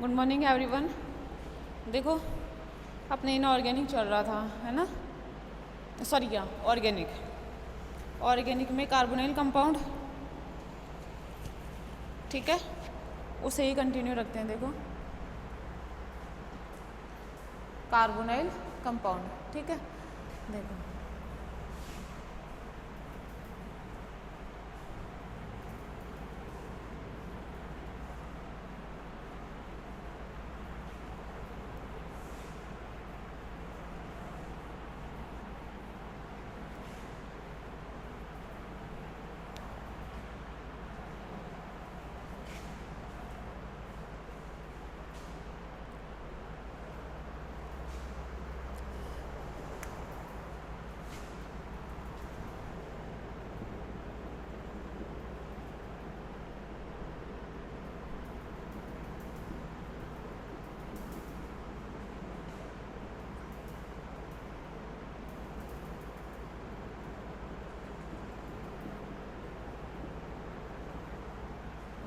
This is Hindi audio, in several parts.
Good morning everyone. देखो अपने इनऑर्गेनिक चल रहा था, है ना, सॉरी क्या ऑर्गेनिक में कार्बोनिल कंपाउंड, ठीक है, उसे ही कंटिन्यू रखते हैं। देखो कार्बोनिल कंपाउंड, ठीक है। देखो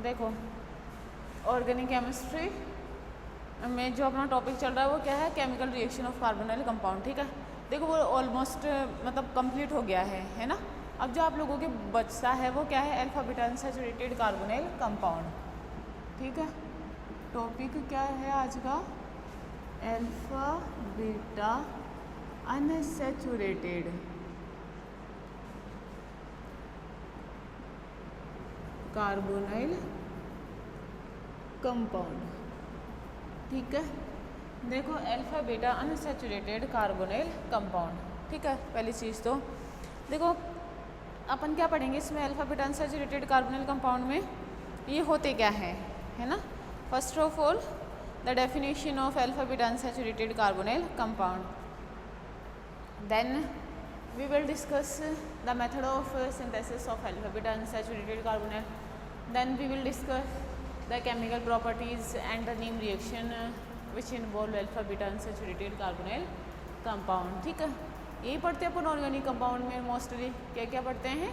देखो ऑर्गेनिक केमिस्ट्री में जो अपना टॉपिक चल रहा है वो क्या है, chemical reaction of carbonyl compound, ठीक है। देखो वो ऑलमोस्ट मतलब कंप्लीट हो गया है ना। अब जो आप लोगों के बचता है वो क्या है, alpha beta unsaturated carbonyl compound, ठीक है। टॉपिक क्या है आज का, alpha beta unsaturated carbonyl compound, ठीक है। देखो alpha beta unsaturated carbonyl compound, ठीक है। पहली चीज़ तो देखो अपन क्या पढ़ेंगे इसमें, alpha beta unsaturated carbonyl compound में ये होते क्या है ना। First of all the definition of alpha beta unsaturated carbonyl compound, then we will discuss the method of synthesis of alpha beta unsaturated carbonyl, then we will discuss the chemical properties and the name reaction which involve alpha beta unsaturated carbonyl compound, ठीक है। यही पढ़ते हैं अपन ऑर्गेनिक कंपाउंड में मोस्टली। क्या क्या पढ़ते हैं,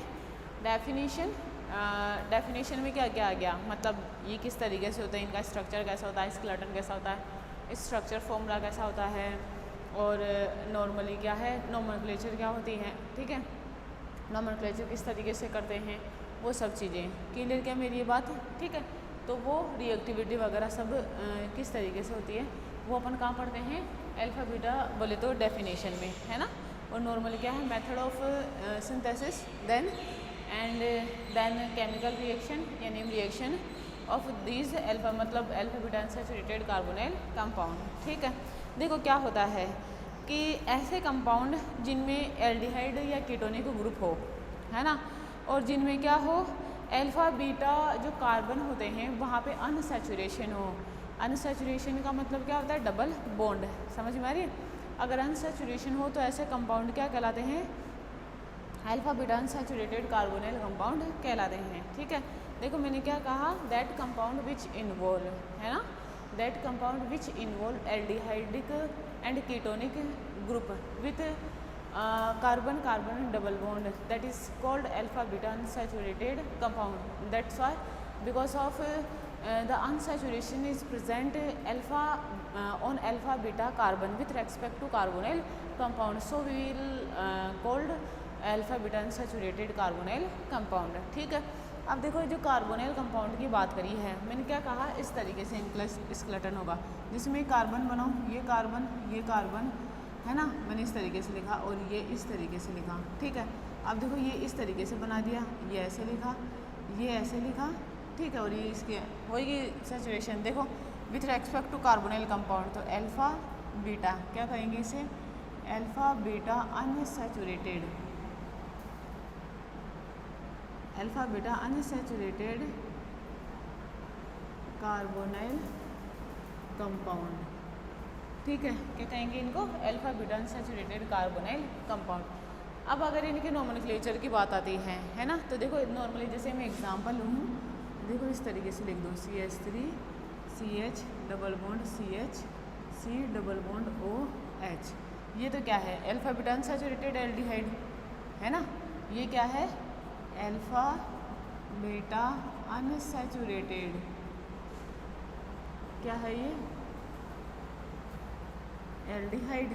डेफिनेशन में क्या क्या आ गया, मतलब ये किस तरीके से होता है, इनका स्ट्रक्चर कैसा होता है, स्केलेटन कैसा होता है, स्ट्रक्चर फॉर्मूला कैसा होता है, और नॉर्मली क्या है, नोमेनक्लेचर क्या होती है, ठीक है। नोमेनक्लेचर किस तरीके से करते हैं, वो सब चीज़ें क्लियर क्या मेरी ये बात, ठीक है। तो वो रिएक्टिविटी वगैरह सब किस तरीके से होती है वो अपन कहाँ पढ़ते हैं, अल्फा बीटा बोले तो डेफिनेशन में, है ना। और नॉर्मली क्या है, method of synthesis, then chemical reaction या name reaction of these alpha, मतलब alpha beta unsaturated carbonyl compound, ठीक है। देखो क्या होता है कि ऐसे कंपाउंड जिनमें एल्डिहाइड या कीटोनिक ग्रुप हो, है ना, और जिनमें क्या हो, अल्फा बीटा जो कार्बन होते हैं वहाँ पे अनसैचुरेशन हो। अनसैचुरेशन का मतलब क्या होता है, डबल बॉन्ड, समझ में आ रही है। अगर अनसैचुरेशन हो तो ऐसे कंपाउंड क्या कहलाते हैं, alpha beta unsaturated carbonyl compound कहलाते हैं, ठीक है। देखो मैंने क्या कहा, दैट कंपाउंड विच इन्वॉल्व, है ना, that compound which involve aldehydic and ketonic group with carbon double bond, that is called alpha beta unsaturated compound. That's why because of the unsaturation is present alpha on alpha beta carbon with respect to carbonyl compound, so we will called alpha beta unsaturated carbonyl compound, ठीक है। अब देखो जो कार्बोनिल कंपाउंड की बात करी है, मैंने क्या कहा, इस तरीके से प्लस स्केलेटन होगा जिसमें कार्बन बनाओ, ये कार्बन है ना, मैंने इस तरीके से लिखा और ये इस तरीके से लिखा, ठीक है। अब देखो ये इस तरीके से बना दिया, ये ऐसे लिखा, ये ऐसे लिखा, ठीक है। और ये इसके वही सैचुरेशन देखो with respect to carbonyl compound, तो अल्फा बीटा क्या कहेंगे इसे, alpha beta unsaturated, alpha beta unsaturated carbonyl compound, ठीक है। क्या कहेंगे इनको, alpha beta unsaturated carbonyl compound. अब अगर इनके नोमेनक्लेचर की बात आती है ना, तो देखो नॉर्मली जैसे मैं एग्जांपल लूँ, देखो इस तरीके से लिख दो, CH3 CH double bond CH C double bond OH, ये तो क्या है, अल्फा बीटा अनसैचुरेटेड एल्डिहाइड, है ना। ये क्या है, अल्फा बीटा अनसैचुरेटेड क्या है ये एल्डिहाइड।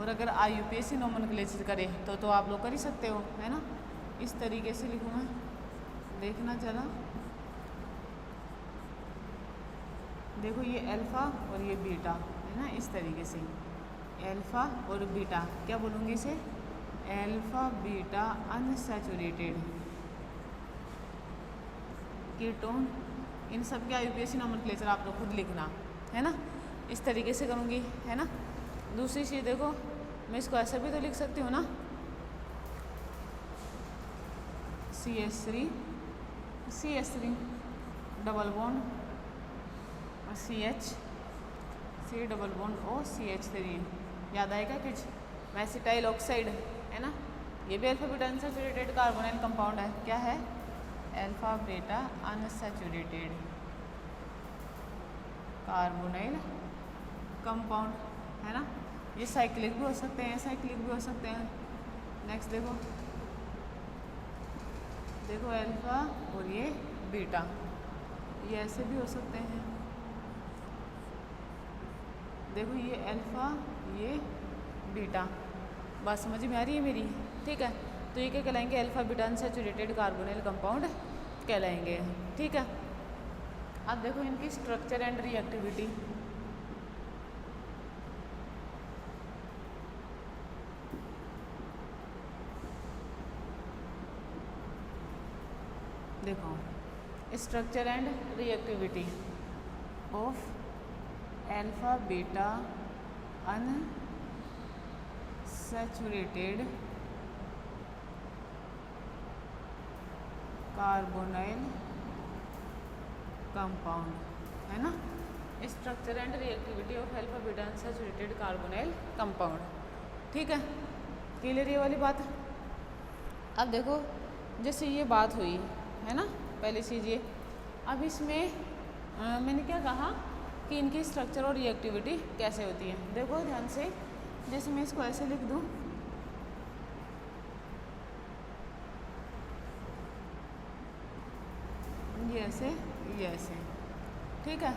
और अगर IUPAC नोमेनक्लेचर करे तो आप लोग कर ही सकते हो, है ना। इस तरीके से लिखूँ मैं, देखना जरा। देखो ये अल्फ़ा और ये बीटा है ना, इस तरीके से अल्फ़ा और बीटा क्या बोलूँगी इसे, अल्फ़ा बीटा अनसैचुरेटेड कीटोन। इन सब के IUPAC नोमेनक्लेचर आप लोग खुद लिखना, है ना। इस तरीके से करूँगी, है ना। दूसरी चीज़ देखो, मैं इसको ऐसे भी तो लिख सकती हूँ ना, CH3 double bond CH C double bond O CH3, याद आएगा कुछ, मेसिटाइल ऑक्साइड, है ना। ये भी alpha beta unsaturated carbonyl compound है। क्या है, alpha beta unsaturated carbonyl compound, है ना। ये साइक्लिक भी हो सकते हैं, साइक्लिक भी हो सकते हैं। नेक्स्ट देखो, देखो अल्फा और ये बीटा, ये ऐसे भी हो सकते हैं। देखो ये अल्फा ये बीटा, बात समझ में आ रही है मेरी, ठीक है। तो ये क्या कहलाएंगे, alpha beta unsaturated carbonyl compound कहलाएंगे, ठीक है। अब देखो इनकी स्ट्रक्चर एंड रिएक्टिविटी। देखो structure and reactivity of alpha beta unsaturated carbonyl compound, है ना। Structure and reactivity of alpha beta unsaturated carbonyl compound, ठीक है। क्लियर ये वाली बात। अब देखो जैसे ये बात हुई, है ना, पहली चीज़ ये। अब इसमें मैंने क्या कहा कि इनकी स्ट्रक्चर और रिएक्टिविटी कैसे होती है। देखो ध्यान से, जैसे मैं इसको ऐसे लिख दूँ, ये ऐसे, ठीक है।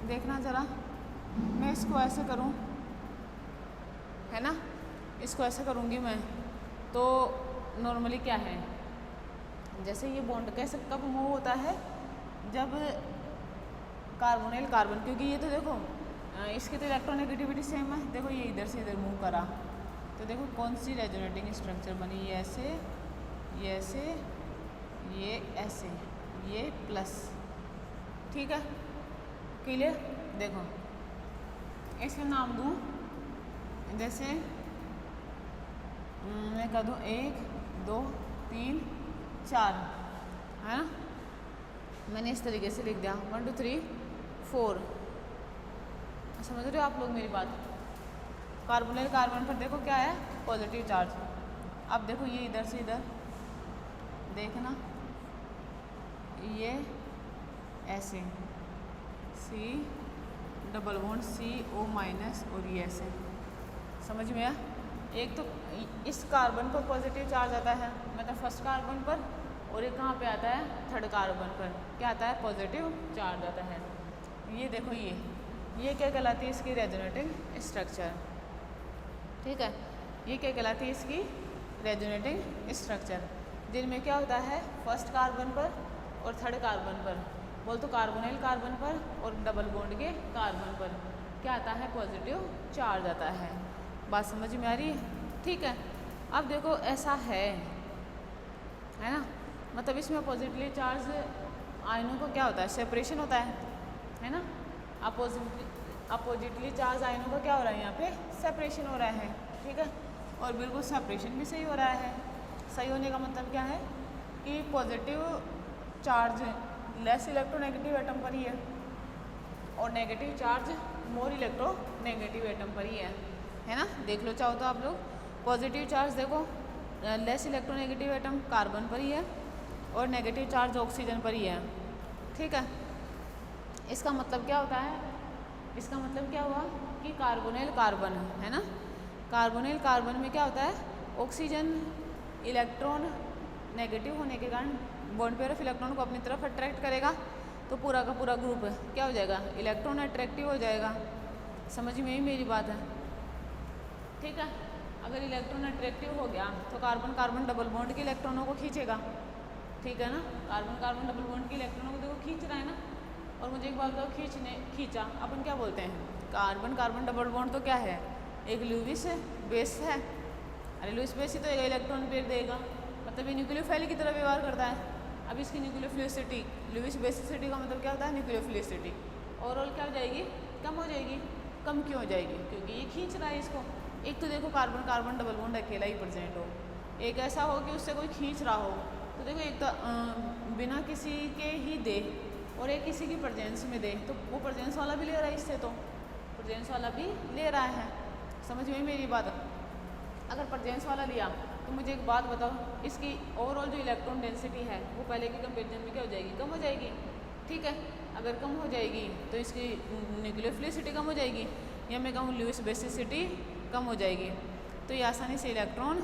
देखना ज़रा, मैं इसको ऐसे करूँ, है ना, इसको ऐसे करूँगी मैं, तो नॉर्मली क्या है, जैसे ये बॉन्ड कैसे कब मूव होता है, जब कार्बोनाइल कार्बन, क्योंकि ये तो देखो इसकी तो इलेक्ट्रोनेगेटिविटी सेम है। देखो ये इधर से इधर मूव करा, तो देखो कौन सी रेजोनेटिंग स्ट्रक्चर बनी, ये ऐसे, ये ऐसे, ये ऐसे, ये प्लस, ठीक है। क्लियर। देखो इसका नाम दूँ, जैसे मैं कह दूँ 1 2 3 4, है ना। मैंने इस तरीके से लिख दिया 1 2 3 4। समझ रहे हो आप लोग मेरी बात। कार्बोनाइल कार्बन पर देखो क्या है, पॉजिटिव चार्ज। अब देखो ये इधर से इधर देखना, ये ऐसे C double bond CO minus, और ये ऐसे, समझ में आया। एक तो इस कार्बन पर पॉजिटिव चार्ज आता है, मतलब फर्स्ट कार्बन पर, और एक कहाँ पे आता है, थर्ड कार्बन पर क्या आता है, पॉजिटिव चार्ज आता है। ये देखो ये क्या कहलाती है, इसकी रेजोनेटिंग स्ट्रक्चर, ठीक है। ये क्या कहलाती है, इसकी रेजोनेटिंग स्ट्रक्चर, जिनमें क्या होता है, फर्स्ट कार्बन पर और थर्ड कार्बन पर, बोल तो कार्बोनाइल कार्बन पर और डबल बॉन्ड के कार्बन पर क्या आता है, पॉजिटिव चार्ज आता है। बात समझ में आ रही है, ठीक है। अब देखो ऐसा है ना, मतलब इसमें पॉजिटिवली चार्ज आयनों को क्या होता है, सेपरेशन होता है ना। अपोजिटली चार्ज आयनों का क्या हो रहा है, यहाँ पे सेपरेशन हो रहा है, ठीक है। और बिल्कुल सेपरेशन भी सही हो रहा है। सही होने का मतलब क्या है कि positive charge less electronegative atom पर ही है, और negative charge more electronegative atom पर ही है ना। देख लो चाहो तो आप लोग, पॉजिटिव चार्ज देखो लेस इलेक्ट्रोनेगेटिव एटम कार्बन पर ही है, और नेगेटिव चार्ज ऑक्सीजन पर ही है, ठीक है। इसका मतलब क्या होता है, इसका मतलब क्या हुआ कि कार्बोनाइल कार्बन है ना, कार्बोनाइल कार्बन में क्या होता है, ऑक्सीजन इलेक्ट्रॉन नेगेटिव होने के कारण बॉन्ड पेयर ऑफ इलेक्ट्रॉन को अपनी तरफ अट्रैक्ट करेगा, तो पूरा का पूरा ग्रुप क्या हो जाएगा, इलेक्ट्रॉन अट्रैक्टिव हो जाएगा। समझ में ही मेरी बात है, ठीक है। अगर इलेक्ट्रॉन अट्रैक्टिव हो गया तो कार्बन कार्बन डबल बॉन्ड के इलेक्ट्रॉनों को खींचेगा, ठीक है ना। कार्बन कार्बन डबल बॉन्ड के इलेक्ट्रॉनों को देखो खींच रहा है ना। और मुझे एक बात बताओ, खींचा अपन क्या बोलते हैं, कार्बन कार्बन डबल बॉन्ड तो क्या है, एक लुईस बेस है। अरे लुईस बेस ही तो एक इलेक्ट्रॉन पेयर देगा, मतलब ये न्यूक्लियोफाइल की तरह व्यवहार करता है। अब इसकी न्यूक्लियोफिलिसिटी, लुईस बेसिसिटी का मतलब क्या होता है, न्यूक्लियोफिलिसिटी ओवरऑल क्या हो जाएगी, कम हो जाएगी। कम क्यों हो जाएगी, क्योंकि ये खींच रहा है इसको। एक तो देखो कार्बन कार्बन डबल बॉन्ड अकेला ही प्रेजेंट हो, एक ऐसा हो कि उससे कोई खींच रहा हो, तो देखो एक तो बिना किसी के ही दे और एक किसी की प्रेजेंस में दे, तो वो प्रेजेंस वाला भी ले रहा है इससे, तो प्रेजेंस वाला भी ले रहा है। समझ में मेरी बात। अगर प्रेजेंस वाला लिया तो मुझे एक बात बताओ, इसकी ओवरऑल जो इलेक्ट्रॉन डेंसिटी है वो पहले के कंपेरिजन में क्या हो जाएगी, कम हो जाएगी, ठीक है। अगर कम हो जाएगी तो इसकी न्यूक्लियोफिलिसिटी कम हो जाएगी, या मैं कहूँ लुईस बेसिसिटी कम हो जाएगी, तो ये आसानी से इलेक्ट्रॉन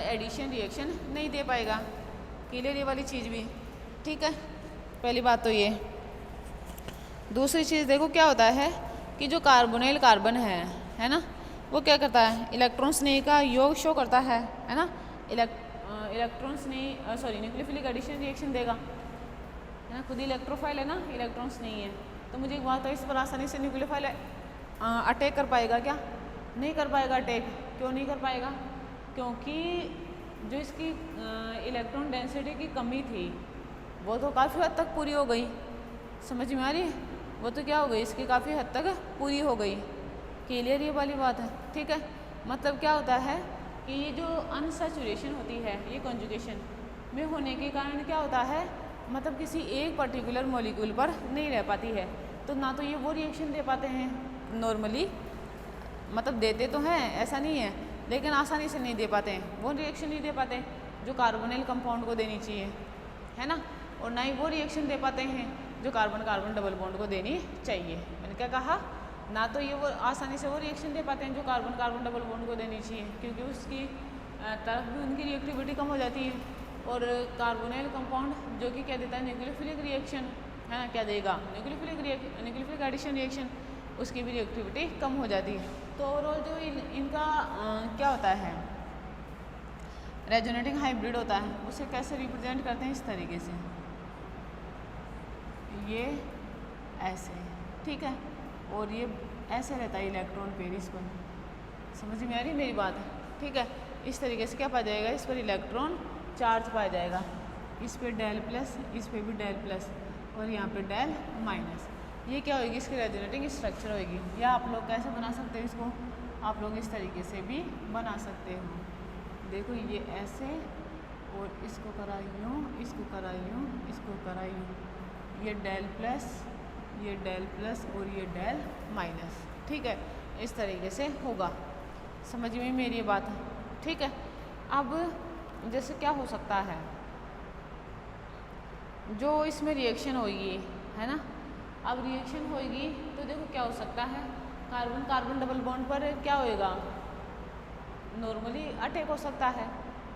एडिशन रिएक्शन नहीं दे पाएगा। क्लियर ये वाली चीज़ भी, ठीक है। पहली बात तो ये। दूसरी चीज़ देखो क्या होता है कि जो कार्बोनिल कार्बन है ना, वो क्या करता है, इलेक्ट्रॉन स्नेह का योग शो करता है ना। इलेक्ट्रॉन स्नेह न्यूक्लियोफिलिक एडिशन रिएक्शन देगा, है ना। खुद ही इलेक्ट्रोफाइल है ना, इलेक्ट्रॉन्स नहीं है। तो मुझे एक बात है, इस पर आसानी से न्यूक्लियोफाइल अटैक कर पाएगा क्या, नहीं कर पाएगा अटैक। क्यों नहीं कर पाएगा, क्योंकि जो इसकी इलेक्ट्रॉन डेंसिटी की कमी थी वो तो काफ़ी हद तक पूरी हो गई। समझ में आ रही है, वो तो क्या हो गई, इसकी काफ़ी हद तक पूरी हो गई। क्लियर ये वाली बात है, ठीक है। मतलब क्या होता है कि ये जो अनसैचुरेशन होती है ये कॉन्जुगेशन में होने के कारण क्या होता है, मतलब किसी एक पर्टिकुलर मॉलिक्यूल पर नहीं रह पाती है, तो ना तो ये वो रिएक्शन दे पाते हैं नॉर्मली, मतलब देते तो हैं ऐसा नहीं है, लेकिन आसानी से नहीं दे पाते हैं, वो रिएक्शन नहीं दे पाते जो कार्बोनिल कंपाउंड को देनी चाहिए, है ना। और ना ही वो रिएक्शन दे पाते हैं जो कार्बन कार्बन डबल बॉन्ड को देनी चाहिए। मैंने क्या कहा, ना तो ये वो आसानी से वो रिएक्शन दे पाते हैं जो कार्बन कार्बन डबल बॉन्ड को देनी चाहिए, क्योंकि उसकी तरफ भी उनकी रिएक्टिविटी कम हो जाती है। और कार्बोनिल कंपाउंड जो कि क्या देता है, न्यूक्लियोफिलिक रिएक्शन, है ना, क्या देगा, न्यूक्लियोफिलिक एडिशन रिएक्शन, उसकी भी रिएक्टिविटी कम हो जाती है। तो ओवरऑल जो इनका क्या होता है, रेजोनेटिंग हाइब्रिड होता है, उसे कैसे रिप्रेजेंट करते हैं, इस तरीके से, ये ऐसे, ठीक है। और ये ऐसे रहता है इलेक्ट्रॉन पेयर, इस पर समझ में आ रही मेरी बात, ठीक है। इस तरीके से क्या पाया जाएगा, इस पर इलेक्ट्रॉन चार्ज पाया जाएगा, इस पे डेल प्लस, इस पे भी डेल प्लस, और यहाँ पे डेल माइनस। ये क्या होगी, इसकी रेजोनेटिंग स्ट्रक्चर होगी। या आप लोग कैसे बना सकते हैं इसको, आप लोग इस तरीके से भी बना सकते हो। देखो ये ऐसे, और इसको करा यूँ, इसको करा यूँ, इसको करा यूँ, ये डेल प्लस, ये डेल प्लस, और ये डेल माइनस, ठीक है। इस तरीके से होगा, समझ में मेरी ये बात, ठीक है। अब जैसे क्या हो सकता है, जो इसमें रिएक्शन होगी, है ना। अब रिएक्शन होगी तो देखो क्या हो सकता है, कार्बन कार्बन डबल बॉन्ड पर क्या होएगा, नॉर्मली अटैक हो सकता है,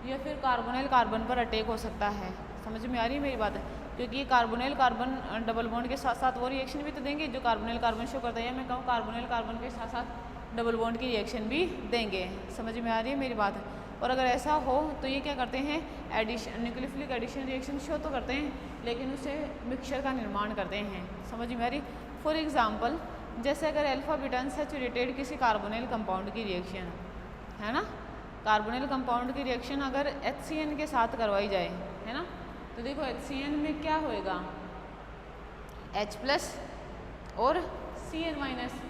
या फिर कार्बोनिल कार्बन पर अटैक हो सकता है। समझ में आ रही है मेरी बात, क्योंकि ये कार्बोनिल कार्बन डबल बॉन्ड के साथ साथ वो रिएक्शन भी तो देंगे जो कार्बोनिल कार्बन शो करता है, या मैं कहूँ कार्बोनिल कार्बन के साथ साथ डबल बॉन्ड की रिएक्शन भी देंगे। समझ में आ रही है मेरी बात। और अगर ऐसा हो तो ये क्या करते हैं, addition, nucleophilic addition reaction show तो करते हैं, लेकिन उसे मिक्सचर का निर्माण करते हैं। समझ में आ रही। फॉर एग्जाम्पल, जैसे अगर अल्फा बीटा अनसैचुरेटेड किसी कार्बोनिल कंपाउंड की रिएक्शन, है ना, कार्बोनिल कंपाउंड की रिएक्शन अगर HCN के साथ करवाई जाए, है ना, तो देखो HCN में क्या होएगा, H प्लस और Cn माइनस।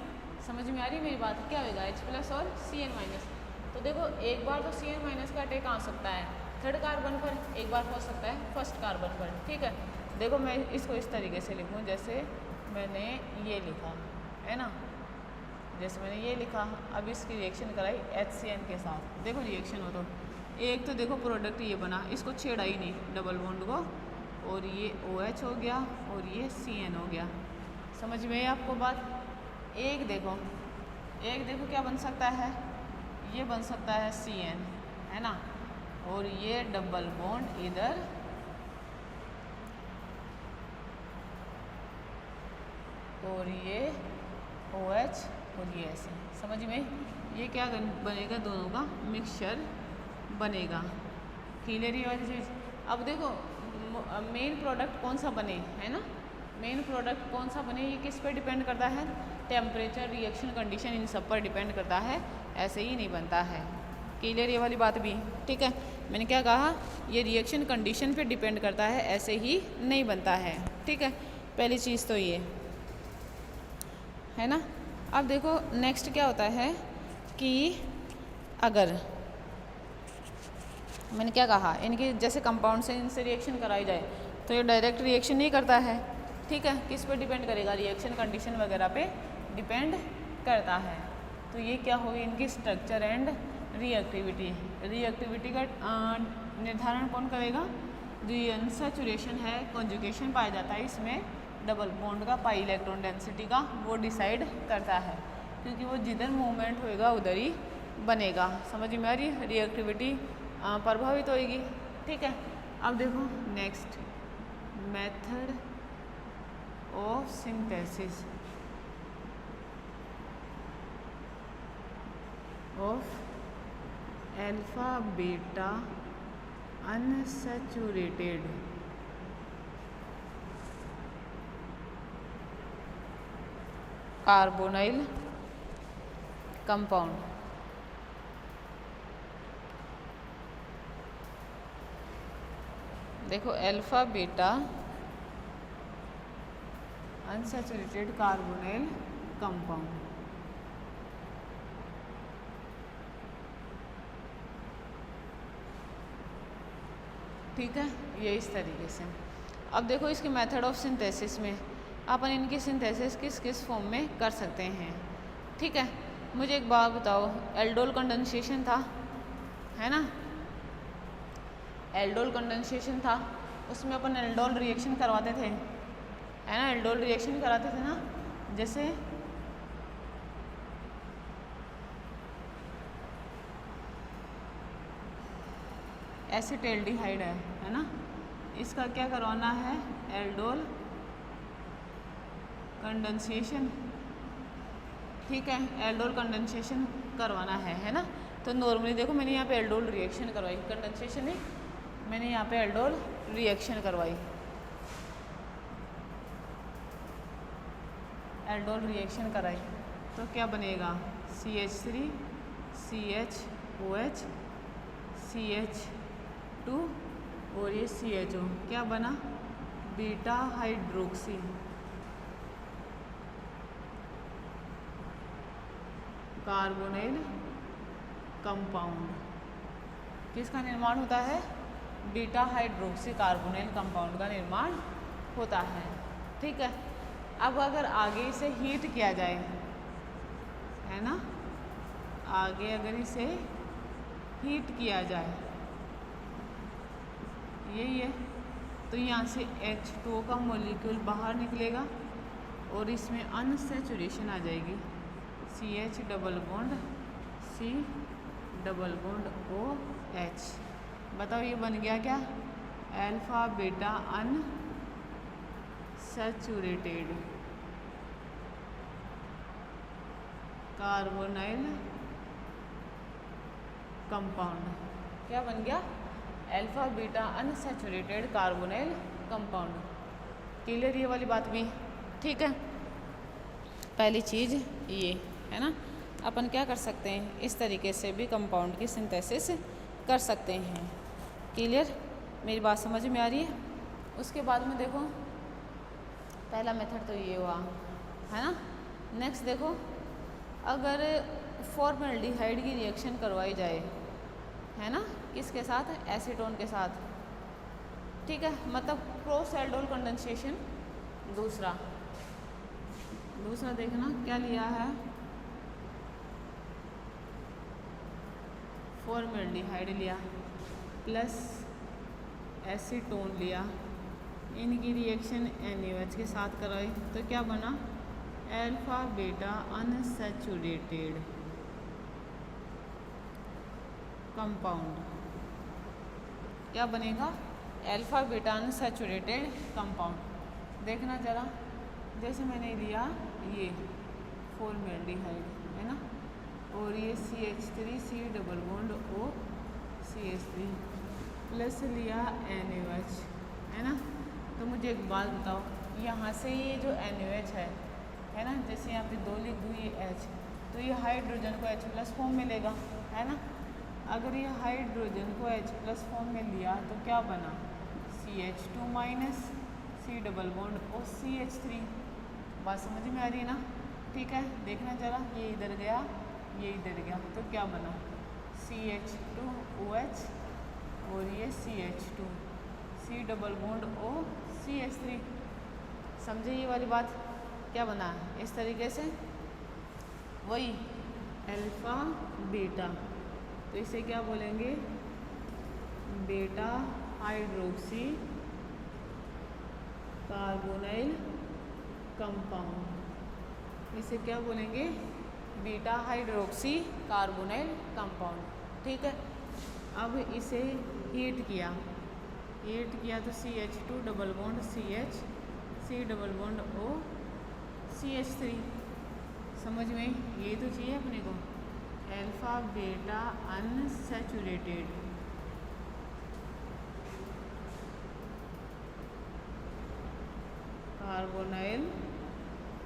समझ में आ रही मेरी बात, क्या होएगा, H प्लस और Cn माइनस। तो देखो एक बार तो Cn माइनस का अटैक आ सकता है थर्ड कार्बन पर, एक बार हो सकता है फर्स्ट कार्बन पर, ठीक है। देखो मैं इसको इस तरीके से लिखूँ, जैसे मैंने ये लिखा, है ना, जैसे मैंने ये लिखा, अब इसकी रिएक्शन कराई HCN के साथ, देखो रिएक्शन हो तो एक तो देखो प्रोडक्ट ये बना, इसको छेड़ा ही नहीं डबल बॉन्ड को, और ये OH हो गया और ये Cn हो गया। समझ में आपको बात। एक देखो क्या बन सकता है, ये बन सकता है Cn, है ना, और ये डबल बॉन्ड इधर और ये OH और ये ऐसे, समझ में? ये क्या बनेगा, दोनों का मिक्सचर बनेगा। क्लियर ये वाली चीज़? अब देखो मेन प्रोडक्ट कौन सा बने, है ना, मेन प्रोडक्ट कौन सा बने ये किस पर डिपेंड करता है? टेम्परेचर, रिएक्शन कंडीशन, इन सब पर डिपेंड करता है, ऐसे ही नहीं बनता है। क्लियर ये वाली बात भी? ठीक है, मैंने क्या कहा, ये रिएक्शन कंडीशन पे डिपेंड करता है, ऐसे ही नहीं बनता है। ठीक है, पहली चीज़ तो ये है ना। अब देखो नेक्स्ट क्या होता है कि अगर मैंने क्या कहा, इनकी जैसे कंपाउंड से इनसे रिएक्शन कराई जाए तो ये डायरेक्ट रिएक्शन नहीं करता है। ठीक है, किस पे डिपेंड करेगा? रिएक्शन कंडीशन वगैरह पे डिपेंड करता है। तो ये क्या होगी, इनकी स्ट्रक्चर एंड रिएक्टिविटी। रिएक्टिविटी का निर्धारण कौन करेगा? जो ये अनसैचुरेशन है, कॉन्जुगेशन पाया जाता है इसमें डबल बॉन्ड का, पाई इलेक्ट्रॉन डेंसिटी का, वो डिसाइड करता है, क्योंकि वो जिधर मूवमेंट होएगा उधर ही बनेगा। समझ में आ रही? रिएक्टिविटी प्रभावित होएगी। ठीक है, अब देखो next method of synthesis of alpha beta unsaturated carbonyl compound. देखो alpha beta unsaturated carbonyl compound, ठीक है, ये इस तरीके से। अब देखो इसके मेथड ऑफ सिंथेसिस में अपन इनकी सिंथेसिस किस किस फॉर्म में कर सकते हैं। ठीक है, मुझे एक बात बताओ, एल्डोल कंडेंसेशन था, है ना, एल्डोल कंडेंसेशन था, उसमें अपन एल्डोल रिएक्शन करवाते थे, है ना, एल्डोल रिएक्शन कराते थे ना, जैसे एसिटाल्डिहाइड है ना, इसका क्या करवाना है? Aldol condensation. ठीक है, एल्डोल कंडेंसेशन करवाना है ना। तो नॉर्मली देखो मैंने यहाँ पे एल्डोल रिएक्शन करवाई, कंडेंसेशन नहीं, मैंने यहाँ पे एल्डोल रिएक्शन करवाई, एल्डोल रिएक्शन कराई, तो क्या बनेगा? CH3 CHOH CH2 और ये CHO, क्या बना? Beta hydroxy carbonyl compound. किसका निर्माण होता है? बीटा हाइड्रोक्सी कार्बोनाइल कंपाउंड का निर्माण होता है। ठीक है, अब अगर आगे इसे हीट किया जाए, है ना, आगे अगर इसे हीट किया जाए, यही है, तो यहाँ से H2O का मॉलिक्यूल बाहर निकलेगा और इसमें अनसैचुरेशन आ जाएगी, CH double bond C double bond OH। बताओ ये बन गया क्या? Alpha beta unsaturated carbonyl compound. क्या बन गया? Alpha beta unsaturated carbonyl compound. Clear ये वाली बात भी? ठीक है, पहली चीज़ ये है ना। अपन क्या कर सकते हैं, इस तरीके से भी कंपाउंड की सिंथेसिस कर सकते हैं। क्लियर, मेरी बात समझ में आ रही है? उसके बाद में देखो पहला मेथड तो ये हुआ, है ना। नेक्स्ट देखो, अगर फॉर्मेल्डिहाइड की रिएक्शन करवाई जाए, है ना, किसके साथ? एसीटोन के साथ। ठीक है, मतलब क्रॉस एल्डोल कंडेंसेशन। दूसरा देखना क्या लिया है, फॉर्मेल्डिहाइड लिया प्लस एसीटोन लिया, इनकी रिएक्शन NaOH के साथ कराई, तो क्या बना? Alpha beta unsaturated compound. क्या बनेगा? Alpha beta unsaturated compound. देखना जरा, जैसे मैंने लिया ये फॉर्मेल्डिहाइड है ना, और ये CH3 C double bond O CH3 plus लिया NaOH है ना। तो मुझे एक बात बताओ, यहाँ से ये जो NaOH है ना, जैसे यहाँ पे 2 लिख दूँ ये H, तो ये हाइड्रोजन को H प्लस फॉर्म में लेगा है ना। अगर ये हाइड्रोजन को H प्लस फॉर्म में लिया तो क्या बना, CH2 minus C double bond O CH3। बात समझ में आ रही है ना? ठीक है, देखना जरा, ये इधर गया ये इधर गया, तो क्या बना CH2OH और ये CH2 C double bond O CH3। समझे ये वाली बात? क्या बना इस तरीके से, वही अल्फा बीटा, तो इसे क्या बोलेंगे, बीटा हाइड्रोक्सी कार्बोनाइल कंपाउंड। इसे क्या बोलेंगे, बीटा हाइड्रोक्सी कार्बोनाइल कंपाउंड। ठीक है, अब इसे हीट किया तो CH2 double bond CH C double bond O CH3। समझ में ये तो चाहिए अपने को, alpha beta unsaturated carbonyl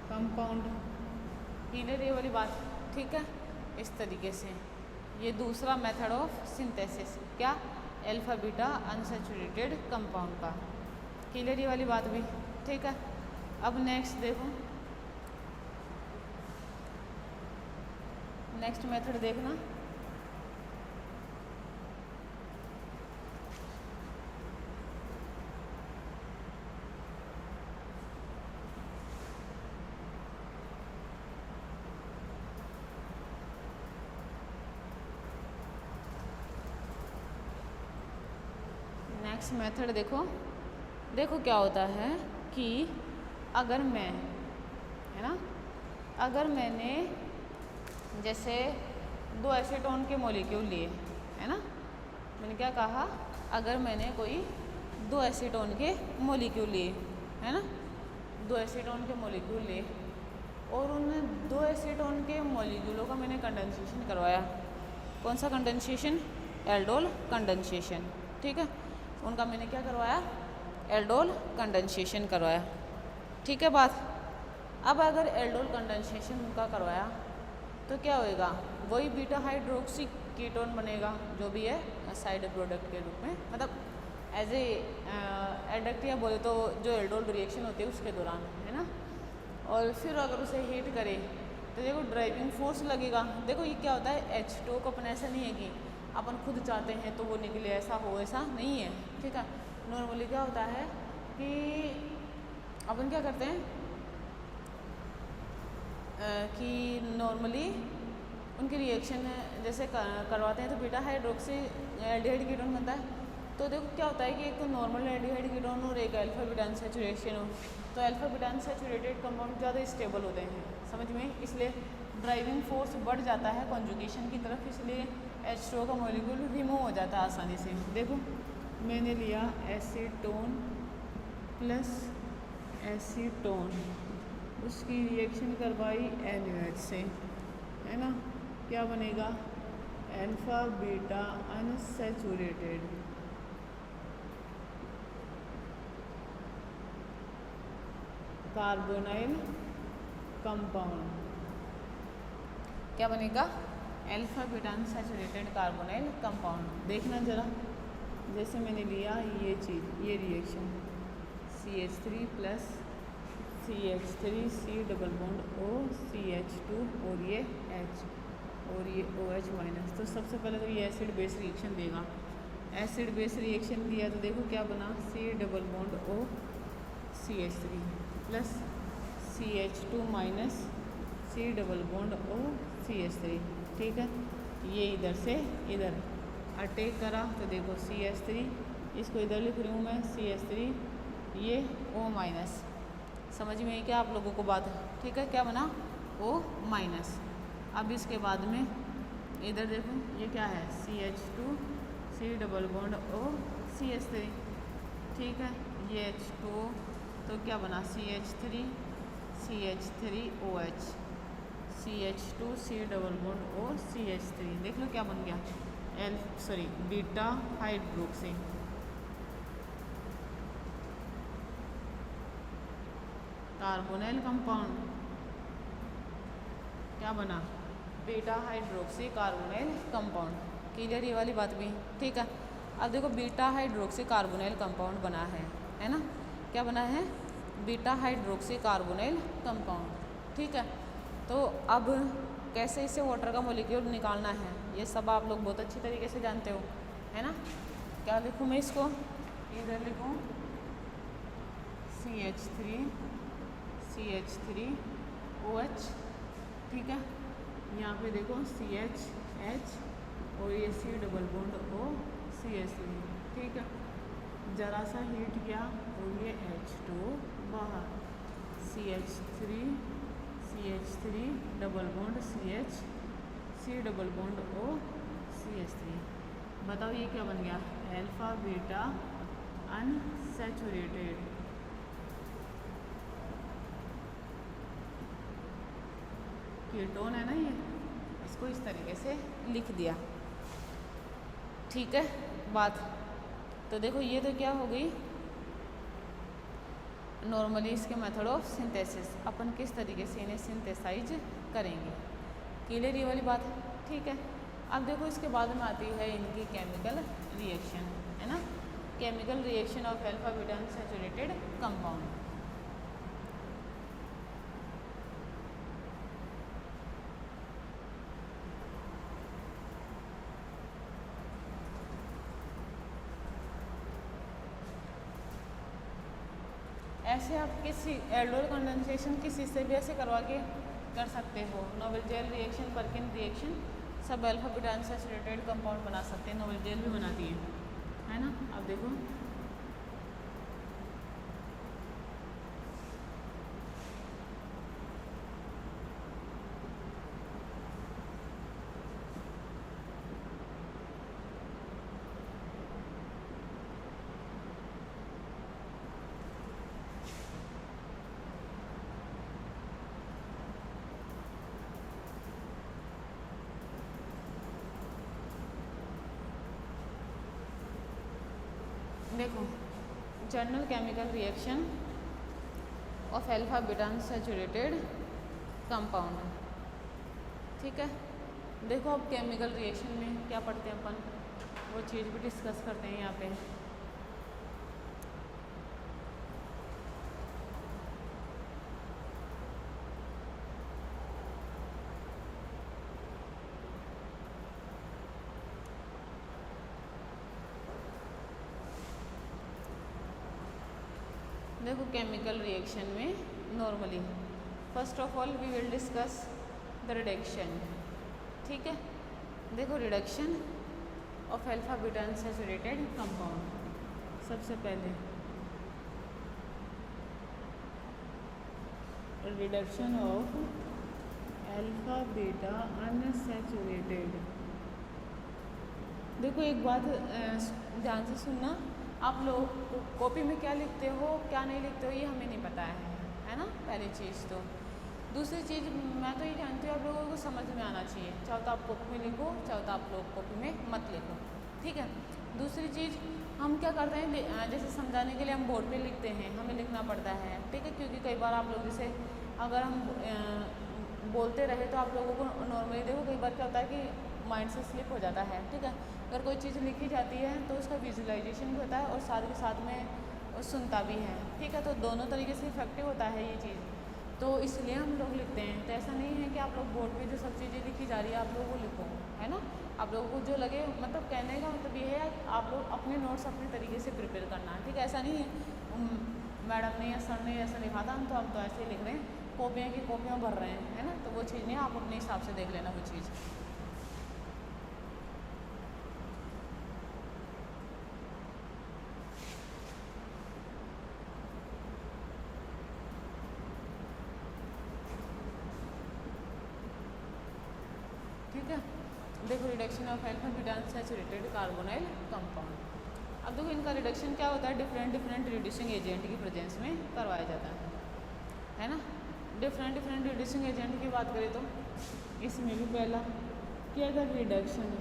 compound. Clear ये वाली बात? ठीक है, इस तरीके से ये दूसरा मेथड ऑफ सिंथेसिस, क्या, अल्फा बीटा अनसैचुरेटेड कंपाउंड का। क्लियर ये वाली बात भी? ठीक है, अब नेक्स्ट देखो, नेक्स्ट मेथड देखना। नेक्स्ट मेथड देखो क्या होता है कि अगर मैं, है ना, अगर मैंने जैसे 2 एसीटोन के मॉलिक्यूल लिए है ना, मैंने क्या कहा, अगर मैंने कोई 2 एसीटोन के मॉलिक्यूल लिए है ना, 2 एसीटोन के मॉलिक्यूल लिए और उन 2 एसीटोन के मॉलिक्यूलों का मैंने कंडेंसेशन करवाया। कौन सा कंडेंसेशन? Aldol condensation. ठीक है, उनका मैंने क्या करवाया, एल्डोल कंडेंसेशन करवाया। ठीक है बात। अब अगर एल्डोल कंडेंसेशन उनका करवाया तो क्या होएगा, वही बीटा हाइड्रोक्सी कीटोन बनेगा जो भी है साइड प्रोडक्ट के रूप में, मतलब एज ए एडक्ट या बोले तो जो एल्डोल रिएक्शन होती है उसके दौरान, है ना। और फिर अगर उसे हीट करे तो देखो ड्राइविंग फोर्स लगेगा। देखो ये क्या होता है, H2 को अपन ऐसा नहीं है कि अपन खुद चाहते हैं तो वो निकले, ऐसा हो, ऐसा नहीं है। ठीक है, नॉर्मली क्या होता है कि अपन क्या करते हैं कि नॉर्मली उनकी रिएक्शन जैसे करवाते हैं तो बीटा हाइड्रोक्सी एल्डिहाइड कीटोन बनता है। तो देखो क्या होता है कि एक तो नॉर्मल एल्डिहाइड कीटोन और एक अल्फा बीटा अनसैचुरेशन हो, तो अल्फा बीटा अनसैचुरेटेड कंपाउंड ज़्यादा स्टेबल होते हैं, समझ में, इसलिए ड्राइविंग फोर्स बढ़ जाता है कॉन्जुगेशन की तरफ, इसलिए H2O का मॉलिक्यूल रिमूव हो जाता है आसानी से। देखो मैंने लिया एसीटोन प्लस एसीटोन, उसकी रिएक्शन करवाई NaOH से, है ना, क्या बनेगा, alpha beta unsaturated carbonyl compound. क्या बनेगा, alpha beta unsaturated carbonyl compound. देखना जरा, जैसे मैंने लिया ये चीज़, ये reaction CH3 plus CH3 C double bond O CH2 और ये H और ये OH माइनस। तो सबसे पहले तो ये एसिड बेस रिएक्शन देगा, एसिड बेस रिएक्शन दिया तो देखो क्या बना, C double bond O CH3 plus CH2 minus C double bond O CH3। ठीक है, ये इधर से इधर अटैक करा तो देखो CH3, इसको इधर लिख रही हूँ मैं CH3, ये O माइनस। समझ में आई क्या आप लोगों को बात? ठीक है, क्या बना, O माइनस। अब इसके बाद में इधर देखो ये क्या है, CH2 C double bond O CH3। ठीक है, ये H2O, तो क्या बना CH3 CH3OH, CH2C double bond O CH3, देख लो क्या बन गया बीटा हाइड्रोक्सी कार्बोनिल कंपाउंड, क्या बना, beta hydroxy carbonyl compound. Clear ये वाली बात भी, ठीक है। अब देखो बीटा हाइड्रोक्सी कार्बोनिल कंपाउंड बना है ना, क्या बना है, बीटा हाइड्रोक्सी कार्बोनिल कंपाउंड, ठीक है। तो अब कैसे इसे वाटर का मॉलिक्यूल निकालना है ये सब आप लोग बहुत अच्छी तरीके से जानते हो, है ना। क्या लिखूँ मैं इसको, इधर लिखूँ CH3OH, ठीक है। यहाँ पे देखो CH और ये C double bond O CH3, ठीक है। ज़रा सा हीट किया और ये H2 बाहर, CH3 double bond CH, C double bond O CH3। बताओ ये क्या बन गया, अल्फा बीटा अनसैचुरेटेड, कीटोन है ना ये, इसको इस तरीके से लिख दिया, ठीक है बात। तो देखो ये तो क्या हो गई नॉर्मली इसके मेथड ऑफ सिंथेसिस, अपन किस तरीके से इन्हें सिंथेसाइज करेंगे, क्लियर ये वाली बात, ठीक है। अब देखो इसके बाद में आती है इनकी केमिकल रिएक्शन, है ना, chemical reaction of alpha beta unsaturated compound. ऐसे आप किसी एल्डोल कंडेंसेशन किसी से भी ऐसे करवा के कर सकते हो, Knoevenagel reaction, Perkin reaction, सब अल्फा बीटा अनसैचुरेटेड कंपाउंड बना सकते हैं, नोबल जेल भी बनाती है ना। अब देखो देखो general chemical reaction of alpha beta unsaturated compound, ठीक है। देखो अब केमिकल रिएक्शन में क्या पढ़ते हैं अपन, वो चीज़ भी डिस्कस करते हैं यहाँ पे। देखो केमिकल रिएक्शन में normally first of all we will discuss the reduction, ठीक है। देखो reduction of alpha beta unsaturated compound, सबसे पहले reduction of alpha beta unsaturated. देखो एक बात ध्यान से सुनना, आप लोग कॉपी में क्या लिखते हो क्या नहीं लिखते हो ये हमें नहीं पता है ना, पहली चीज़। तो दूसरी चीज़ मैं तो ये जानती हूँ आप लोगों को समझ में आना चाहिए, चाहे तो आप कॉपी में लिखो चाहे तो आप लोग कॉपी में मत लिखो, ठीक है। दूसरी चीज़ हम क्या करते हैं, जैसे समझाने के लिए हम बोर्ड पे लिखते हैं, हमें लिखना पड़ता है, ठीक है, क्योंकि कई बार आप लोग जैसे अगर हम बोलते रहे तो आप लोगों को नॉर्मली देखो कई बार क्या होता है कि माइंड से स्लिप हो जाता है, ठीक है। अगर कोई चीज़ लिखी जाती है तो उसका विजुअलाइजेशन भी होता है और साथ के साथ में सुनता भी है, ठीक है। तो दोनों तरीके से इफेक्टिव होता है ये चीज़, तो इसलिए हम लोग लिखते हैं। तो ऐसा नहीं है कि आप लोग बोर्ड पे जो सब चीज़ें लिखी जा रही है आप लोग वो लिखो, है ना। आप लोगों को जो लगे, मतलब कहने का मतलब ये है आप लोग अपने नोट्स अपने तरीके से प्रिपेयर करना, ठीक है। ऐसा नहीं है मैडम ने या सर ने ऐसा लिखा था तो हम तो ऐसे ही लिख रहे हैं, कॉपियाँ की कॉपियाँ भर रहे हैं, है ना। तो वो चीज़ नहीं, आप अपने हिसाब से देख लेना वो चीज़। ठीक है, देखो reduction of alpha beta unsaturated carbonyl compound. अब देखो इनका रिडक्शन क्या होता है, डिफरेंट रिड्यूसिंग एजेंट की प्रेजेंस में करवाया जाता है ना। डिफरेंट डिफरेंट रिड्यूसिंग एजेंट की बात करें तो इसमें भी पहला कि अगर रिडक्शन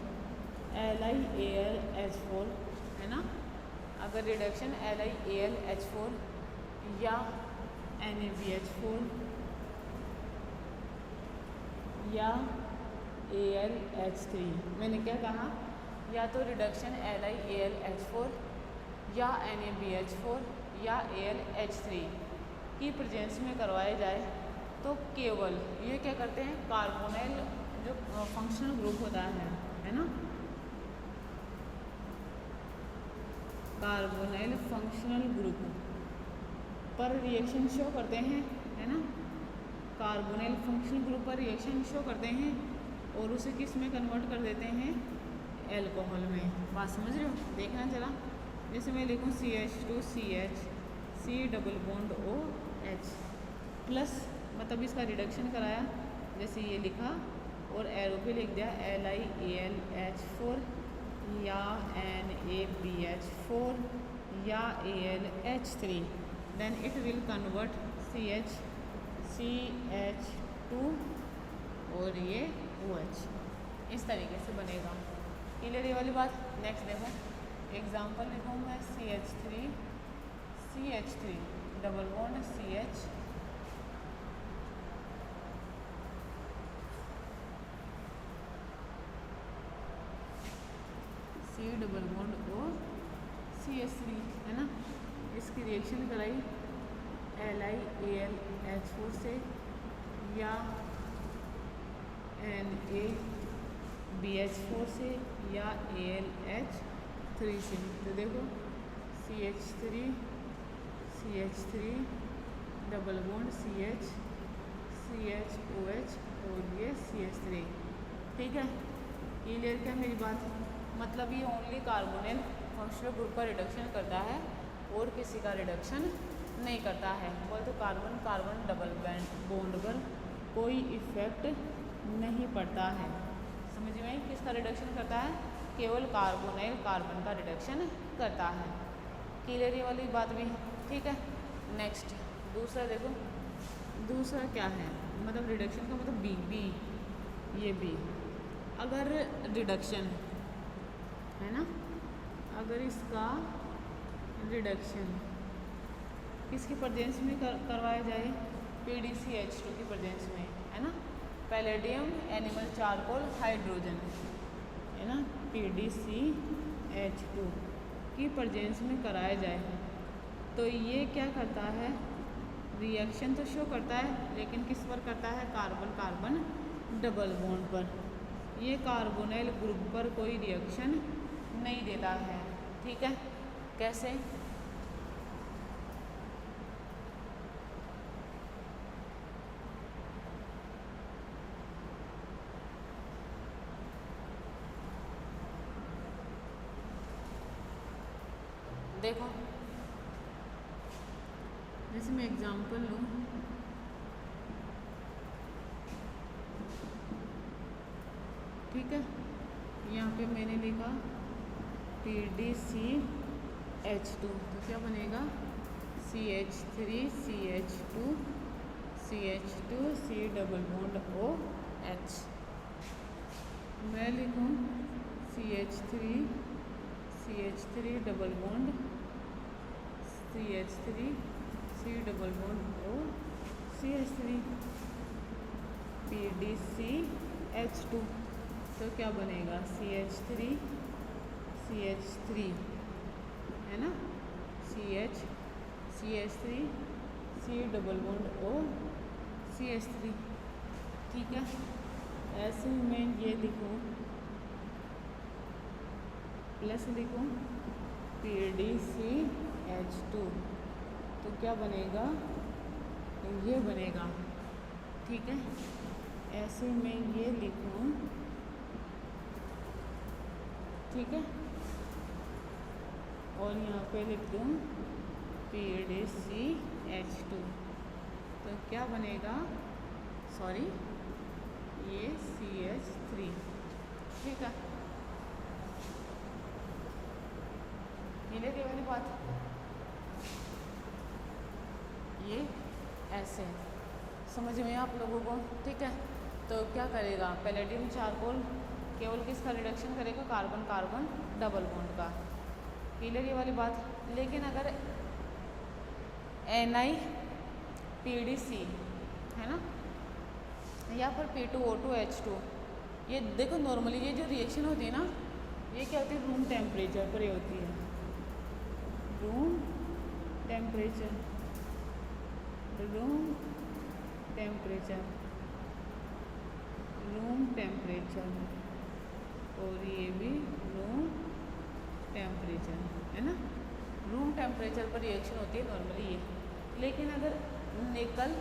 LiAlH4 है ना, अगर रिडक्शन LiAlH4 या NaBH4 या AlH3, मैंने क्या कहा, या तो रिडक्शन LiAlH4 या NaBH4 या AlH3 की प्रेजेंस में करवाए जाए तो केवल ये क्या करते हैं, कार्बोनिल जो फंक्शनल ग्रुप होता है ना, कार्बोनिल फंक्शनल ग्रुप पर रिएक्शन शो करते हैं, है ना, कार्बोनिल फंक्शनल ग्रुप पर रिएक्शन शो करते हैं और उसे किस में कन्वर्ट कर देते हैं, एल्कोहल में। बात समझ रहे हो, देखना चला। जैसे मैं लिखूँ CH2CH C double bond OH plus, मतलब इसका रिडक्शन कराया जैसे ये लिखा और एरो पे लिख दिया LiAlH4 या NaBH4 या AlH3, then it will convert CH2 और ये OH, इस तरीके से बनेगा। क्लियर ये वाली बात। नेक्स्ट देखो एग्जांपल लिखूँ मैं CH3 double bond CH C double bond O CH3 है ना, इसकी रिएक्शन कराई LiAlH4 से या NaBH4 से या AlH3 से। तो देखो CH3 डबल बॉन्ड CHOH और ये CH3, ठीक है। क्लियर क्या मेरी बात, मतलब ये ओनली कार्बोनिल फंक्शनल ग्रुप का रिडक्शन करता है और किसी का रिडक्शन नहीं करता है। बोल तो कार्बन कार्बन डबल बॉन्ड पर कोई इफेक्ट नहीं पड़ता है। समझ में, किसका रिडक्शन करता है, केवल कार्बोनिल कार्बन का रिडक्शन करता है। क्लियर ये वाली बात भी, ठीक है। नेक्स्ट दूसरा देखो, दूसरा क्या है, मतलब रिडक्शन का मतलब बी, ये बी, अगर रिडक्शन है ना, अगर इसका रिडक्शन किसकी प्रेजेंस में करवाया जाए, PDCH2 की प्रेजेंस में, है ना, पैलेडियम एनिमल चारकोल हाइड्रोजन, है ना, PDCH2 की प्रेजेंस में कराया जाए तो ये क्या करता है, रिएक्शन तो शो करता है लेकिन किस पर करता है, कार्बन कार्बन डबल बॉन्ड पर। ये कार्बोनिल ग्रुप पर कोई रिएक्शन नहीं देता है, ठीक है। कैसे, देखो जैसे मैं एग्जांपल लूँ, ठीक है, यहाँ पे मैंने लिखा PDCH2, तो क्या बनेगा CH3CH2 C double bond OH। मैं लिखूँ CH3 double bond CH3 C double bond O CH3 PDCH2, तो क्या बनेगा CH3 है ना, CH3 C double bond O CH3, ठीक है। ऐसे ही मैं ये लिखूँ प्लस लिखूँ PDCH2, तो क्या बनेगा, ये बनेगा, ठीक है। ऐसे मैं ये लिखूँ, ठीक है, और यहाँ पे लिख दूँ PDCH2, तो क्या बनेगा, सॉरी ये CH3, ठीक है। क्लियर वाली बात, ये ऐसे समझ में आप लोगों को, ठीक है। तो क्या करेगा, पैलेडियम चारकोल केवल किसका रिडक्शन करेगा, कार्बन कार्बन डबल बॉन्ड का, क्लियर ये वाली बात। लेकिन अगर NiPDC है ना, या फिर P2O2H2, ये देखो नॉर्मली ये जो रिएक्शन होती है ना, ये क्या होती है, रूम टेम्परेचर पर ये होती है, room temperature, room temperature, room temperature, और ये भी रूम टेम्परेचर है ना, रूम टेम्परेचर पर रिएक्शन होती है नॉर्मली ये। लेकिन अगर निकल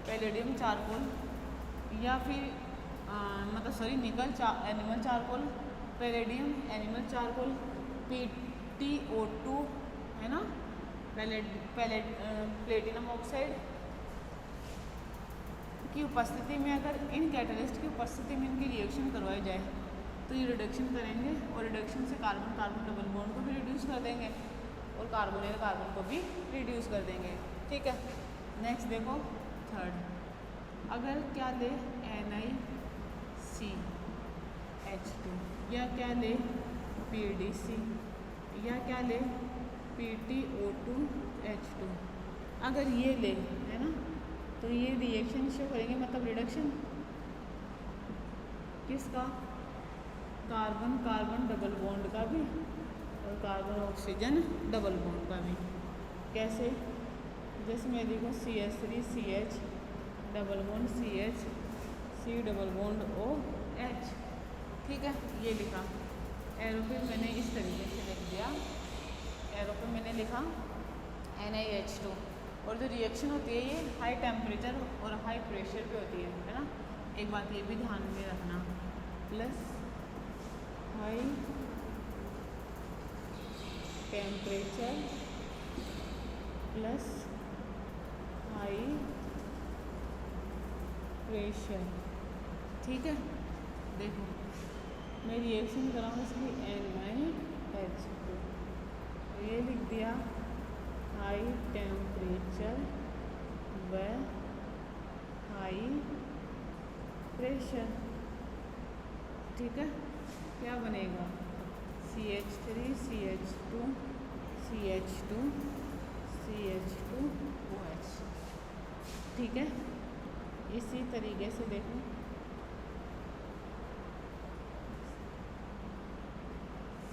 पैलेडियम चारकोल या फिर मतलब सॉरी निकल animal charcoal, palladium animal charcoal, PTO2 है ना, प्लेटिनम ऑक्साइड की उपस्थिति में, अगर इन कैटलिस्ट की उपस्थिति में इनकी रिएक्शन करवाई जाए तो ये रिडक्शन करेंगे, और रिडक्शन से कार्बन कार्बन डबल बॉन्ड को भी रिड्यूस कर देंगे और कार्बोनिल कार्बन को भी रिड्यूस कर देंगे, ठीक है। नेक्स्ट देखो थर्ड, अगर क्या ले NiCH2 या क्या ले PDC या क्या ले PTO2H2, अगर ये ले है ना, तो ये रिएक्शन शो करेंगे, मतलब रिडक्शन किसका, कार्बन कार्बन डबल बॉन्ड का भी और कार्बन ऑक्सीजन डबल बॉन्ड का भी। कैसे, जैसे मैं लिखूँ CH3CH double bond CH C double bond OH, ठीक है, ये लिखा। एरो पे मैंने इस तरीके से लिख दिया, एरो पे मैंने लिखा NiH2, और जो रिएक्शन होती है ये हाई टेम्परेचर और हाई प्रेशर पे होती है ना। एक बात ये भी ध्यान में रखना, plus high temperature plus high pressure, ठीक है। देखो मैं रिएक्शन कराऊँ इसकी NiH2, ये लिख दिया हाई टेम्परेचर व हाई प्रेशर, ठीक है। क्या बनेगा, CH3CH2 CH2 CH2OH, ठीक है। इसी तरीके से देखो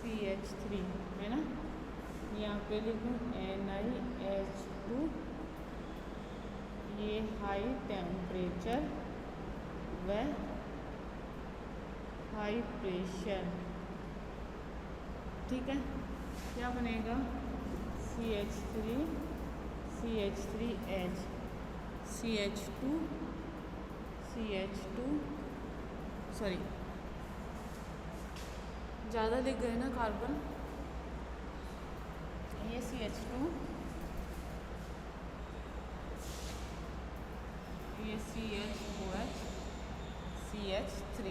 CH3 है ना, यहाँ पे लिखूँ NiH2, ये हाई टेम्परेचर व हाई प्रेशर, ठीक है। क्या बनेगा, CH3 CH3H CH2 सॉरी ज़्यादा लिख गए ना कार्बन, ये CH2, ये CHOH CH3,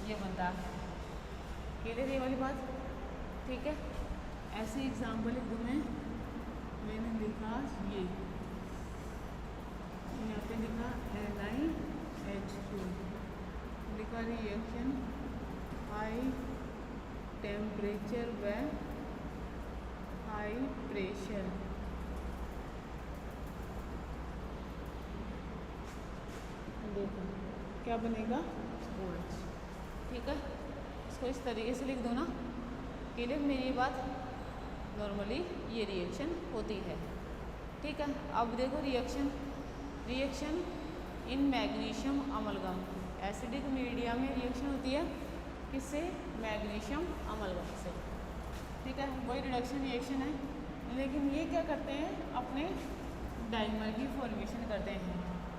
ये बनता है, क्लियर ये वाली बात, ठीक है। ऐसे एग्जाम्पल लिख दूँ मैंने लिखा ये, यहाँ पे लिखा NiH2, लिखा रिएक्शन हाई टेम्परेचर व हाई प्रेशर, देखो क्या बनेगा OH, ठीक है। इसको इस तरीके से लिख दो ना, क्लियर मेरी बात। नॉर्मली ये रिएक्शन होती है, ठीक है। अब देखो reaction in magnesium amalgam, acidic media में रिएक्शन होती है किससे, मैग्नीशियम अमलगम से, ठीक है। वही रिडक्शन रिएक्शन है, लेकिन ये क्या करते हैं, अपने डाइमर की फॉर्मेशन करते हैं,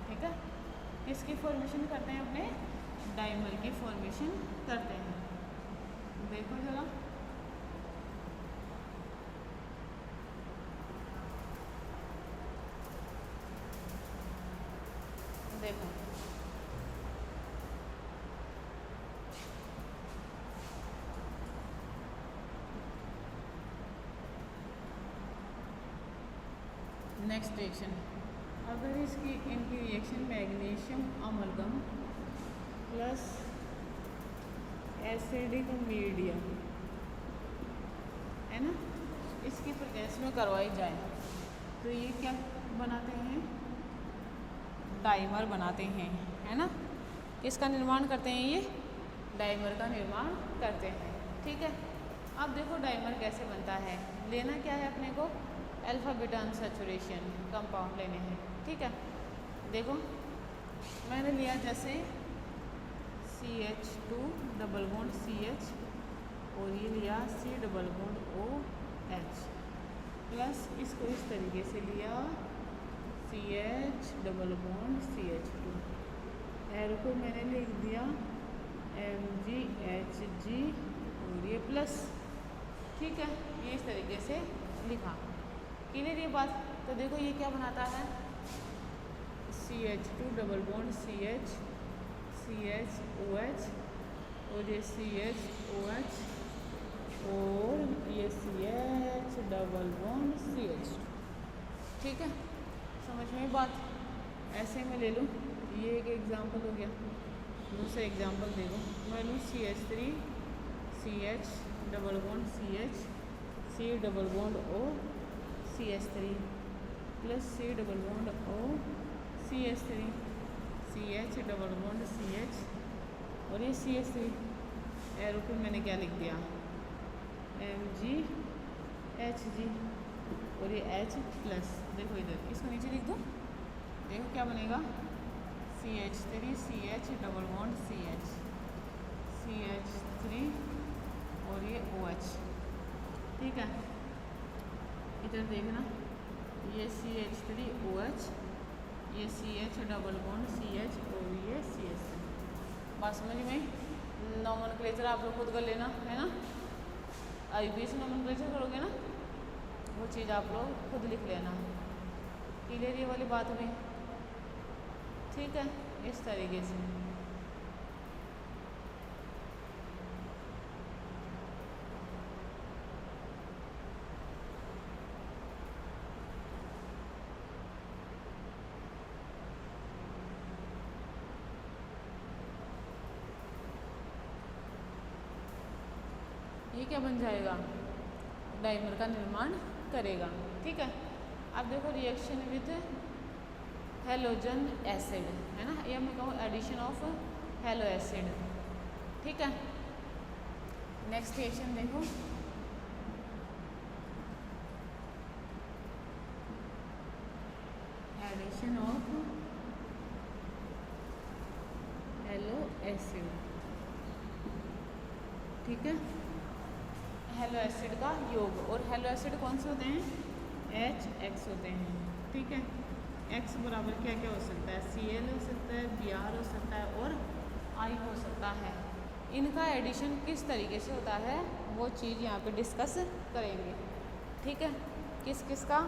ठीक है। किसकी फॉर्मेशन करते हैं, अपने डाइमर की फॉर्मेशन करते हैं। देखो जरा, देखो नेक्स्ट रिएक्शन अगर इसकी इनकी reaction magnesium amalgam plus acidic medium है ना, इसकी प्रेजेंस में करवाई जाए तो ये क्या बनाते हैं, डाइमर बनाते हैं, है ना। किसका निर्माण करते हैं, ये डाइमर का निर्माण करते हैं। ठीक है, अब देखो डाइमर कैसे बनता है। लेना क्या है अपने को, अल्फा बीटा अनसैचुरेशन कंपाउंड लेने हैं। ठीक है, देखो मैंने लिया जैसे CH2 डबल बॉन्ड CH और ये लिया C double bond OH plus इसको इस तरीके से लिया CH double bond CH2, arrow को मैंने लिख दिया MgHg और ये प्लस। ठीक है, ये इस तरीके से लिखा। क्लियर ये बात। तो देखो ये क्या बनाता है, CH2 double bond CH CHOH और ये CHOH और ये CH डबल बॉन्ड CH। ठीक है, समझ में बात। ऐसे में ले लूँ, ये एक एग्जांपल हो गया। दूसरा एग्जांपल देखो, मैं लूँ CH3 CH double bond CH C double bond O CH3 plus C double bond O CH3 CH double bond CH और ये CH3, एरो पे मैंने क्या लिख दिया MgHg और ये H प्लस। देखो इधर इसको नीचे लिख दो, देखो क्या बनेगा CH3 CH double bond CH CH3 और ये OH। ठीक है, इधर देखना ये CH3 OH ये CH डबल बॉन्ड CH और ये CH3। बात समझ में। नॉमेनक्लेचर आप लोग खुद कर लेना, है ना। IUPAC से नॉमेनक्लेचर करोगे ना, वो चीज़ आप लोग खुद लिख लेना। क्लियर ये वाली बात भी। ठीक है, इस तरीके से। ये क्या बन जाएगा, डाइमर का निर्माण करेगा। ठीक है, अब देखो रिएक्शन विद हेलोजन एसिड, है ना, या मैं कहूँ एडिशन ऑफ हेलो एसिड। ठीक है, नेक्स्ट रिएक्शन देखो, एडिशन ऑफ हेलो एसिड। ठीक है, हेलो एसिड का योग, और हेलो एसिड कौन से होते हैं, HX होते हैं। ठीक है, X बराबर क्या क्या हो सकता है, Cl हो सकता है, Br हो सकता है और I हो सकता है। इनका एडिशन किस तरीके से होता है वो चीज़ यहाँ पे डिस्कस करेंगे। ठीक है, किस किस का,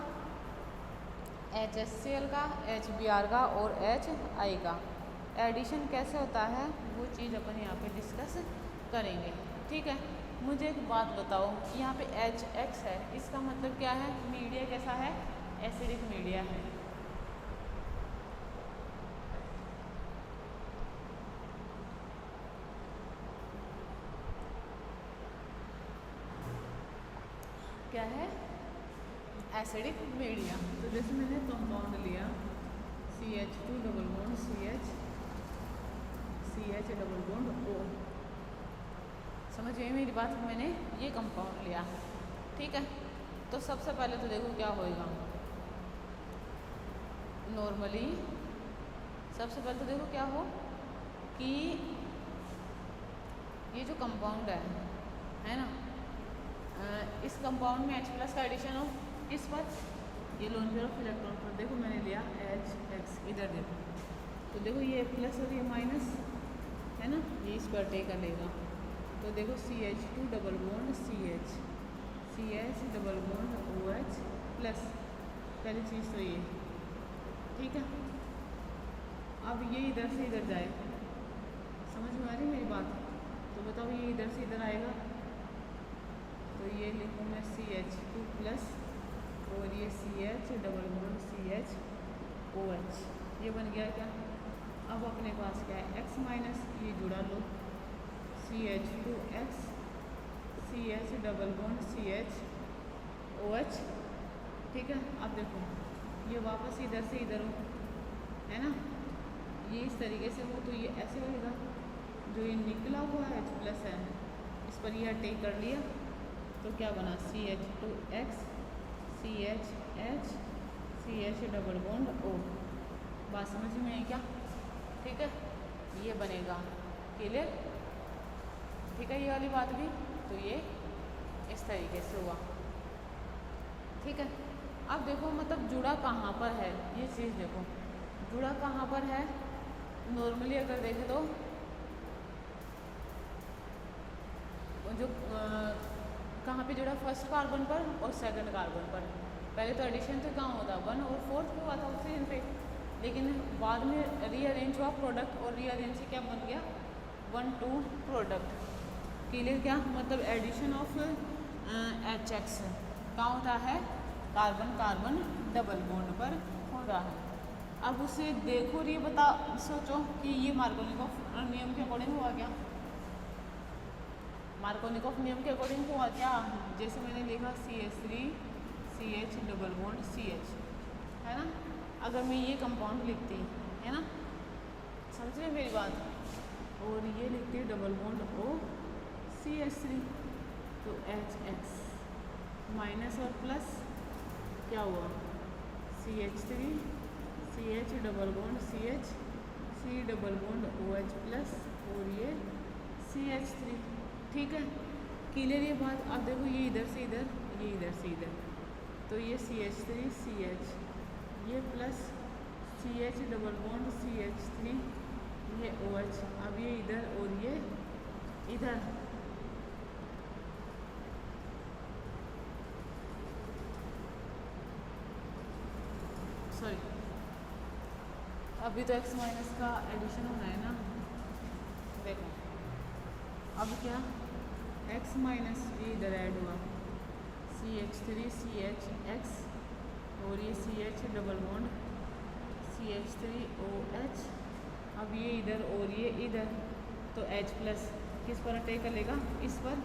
HCl का, HBr का और HI का एडिशन कैसे होता है वो चीज़ अपन यहाँ पे डिस्कस करेंगे। ठीक है, मुझे एक बात बताओ, यहाँ पे HX है, इसका मतलब क्या है, मीडिया कैसा है, एसिडिक मीडिया है। क्या है, एसिडिक मीडिया। तो जैसे मैंने कंपाउंड लिया CH2 double bond CH double bond O, समझ गई मेरी बात। मैंने ये कंपाउंड लिया। ठीक है, तो सबसे पहले तो देखो क्या होएगा, नॉर्मली सबसे पहले तो देखो क्या हो कि ये जो कंपाउंड है ना, इस कंपाउंड में H+ का एडिशन हो इस पर, ये लोन पेयर ऑफ इलेक्ट्रॉन पर। देखो मैंने लिया HX, इधर देखो तो देखो ये प्लस और ये माइनस है ना, ये इस पर टेक लेगा। तो देखो CH2 double bond CH double bond OH plus, पहली चीज़ तो ये। ठीक है, अब ये इधर से इधर जाए, समझ में आ रही मेरी बात। तो बताओ ये इधर से इधर आएगा तो ये लिखूँ मैं CH2 प्लस और ये CH double bond CH OH, ये बन गया क्या। अब अपने पास क्या है, X माइनस, ये जुड़ा लो, CH2X, CH double bond CH OH, ठीक है। अब देखो ये वापस इधर से इधर हो, है ना, ये इस तरीके से हो तो ये ऐसे होएगा, जो ये निकला हुआ है H प्लस है, इस पर ये अटैक कर लिया तो क्या बना, CH2X, CHH, CH double bond O। बात समझ में आई क्या, ठीक है, ये बनेगा, क्लियर, ठीक है, ये वाली बात भी। तो ये इस तरीके से हुआ, ठीक है। अब देखो मतलब जुड़ा कहाँ पर है, ये चीज़ देखो जुड़ा कहाँ पर है। नॉर्मली अगर देखें तो जो कहाँ पे जुड़ा, फर्स्ट कार्बन पर और सेकंड कार्बन पर। पहले तो एडिशन तो कहाँ होता, 1 और 4 हुआ था ऑक्सीजन पे, लेकिन बाद में रीअरेंज हुआ प्रोडक्ट, और रीअरेंज से क्या बन गया, 1-2 प्रोडक्ट, क्लियर। क्या मतलब एडिशन ऑफ HX कहाँ होता है, कार्बन कार्बन डबल बॉन्ड पर होता है। अब उसे देखो और ये बता सोचो कि ये मार्कोनिकॉफ नियम के अकॉर्डिंग हुआ क्या, मार्कोनिकॉफ नियम के अकॉर्डिंग हुआ क्या। जैसे मैंने लिखा CH3 CH double bond CH, है ना, अगर मैं ये कंपाउंड लिखती, है ना, समझ रहे मेरी बात, और ये लिखती डबल बॉन्ड O CH3, तो HX माइनस और प्लस क्या हुआ, CH3 CH double bond CH, C double bond OH plus, और ये CH3, ठीक है, क्लियर ये बात। अब देखो ये इधर से इधर, ये इधर से इधर, तो ये CH3 CH, ये plus CH double bond CH3, ये OH, अब ये इधर और ये इधर, सॉरी अभी तो X माइनस का एडिशन होना है ना, देखो अब क्या, X माइनस ये इधर ऐड हुआ, CH3 CHX, और ये CH डबल बॉन्ड CH3OH, अब ये इधर और ये इधर, तो H प्लस किस पर अटैक करेगा, इस पर,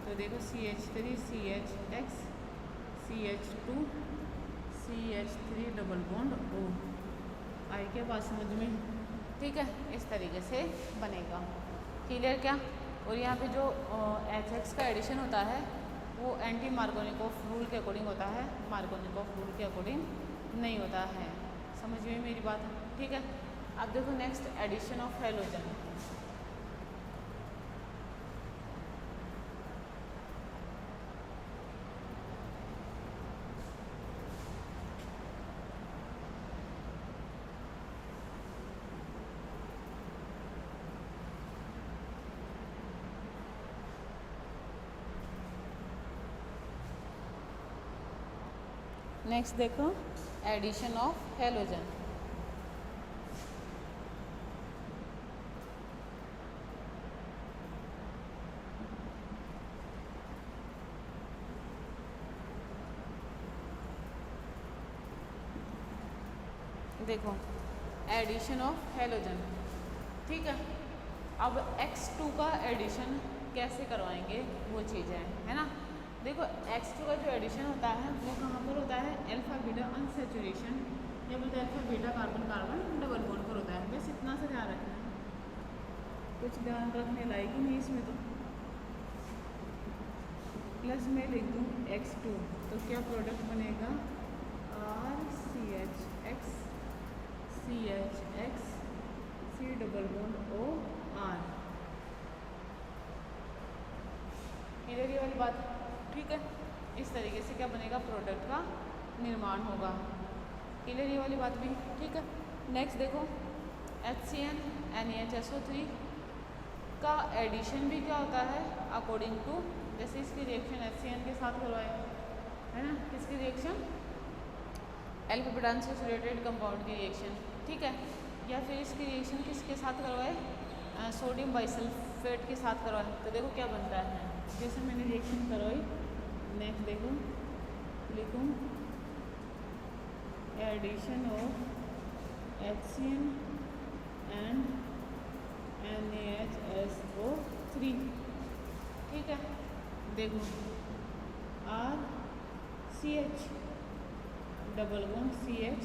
तो देखो CH3 CHX, CH2 CH3 double bond O, आई क्या बात समझ में, ठीक है, इस तरीके से बनेगा, क्लियर क्या। और यहाँ पे जो HX का एडिशन होता है वो एंटी मार्कोनिकॉफ रूल के अकॉर्डिंग होता है, मार्कोनिकॉफ रूल के अकॉर्डिंग नहीं होता है, समझ में मेरी बात, ठीक है। अब देखो next addition of halogen, next देखो एडिशन ऑफ हैलोजन, देखो एडिशन ऑफ हैलोजन, ठीक है। अब X2 का एडिशन कैसे करवाएंगे वो चीज़ें, है ना। देखो X2 का जो एडिशन होता है वो कहाँ पर होता है, अल्फा बीटा अनसैचुरेशन, या बोलते हैं alpha beta carbon carbon double bond पर होता है। बस इतना सा ध्यान रखना है, कुछ ध्यान रखने लायक ही नहीं इसमें तो। प्लस में लिख दूँ X2, तो क्या प्रोडक्ट बनेगा, RCHX CHX C double bond OR, इधर ये वाली बात, ठीक है। इस तरीके से क्या बनेगा, प्रोडक्ट का निर्माण होगा, क्लियर ये वाली बात भी, ठीक है। नेक्स्ट देखो HCN NaHSO3 का एडिशन भी क्या होता है, अकॉर्डिंग टू, जैसे इसकी रिएक्शन HCN के साथ करवाए, है ना, किसकी reaction, alpha beta unsaturated compound की रिएक्शन, ठीक है, या फिर इसकी रिएक्शन किसके साथ करवाए, सोडियम बाइसल्फेट के साथ करवाए, तो देखो क्या बनता है, जैसे मैंने रिएक्शन करवाई। नेक्स्ट देखो लिखूँ addition of HCN and NaHSO3। ठीक है, देखो RCH double bond CH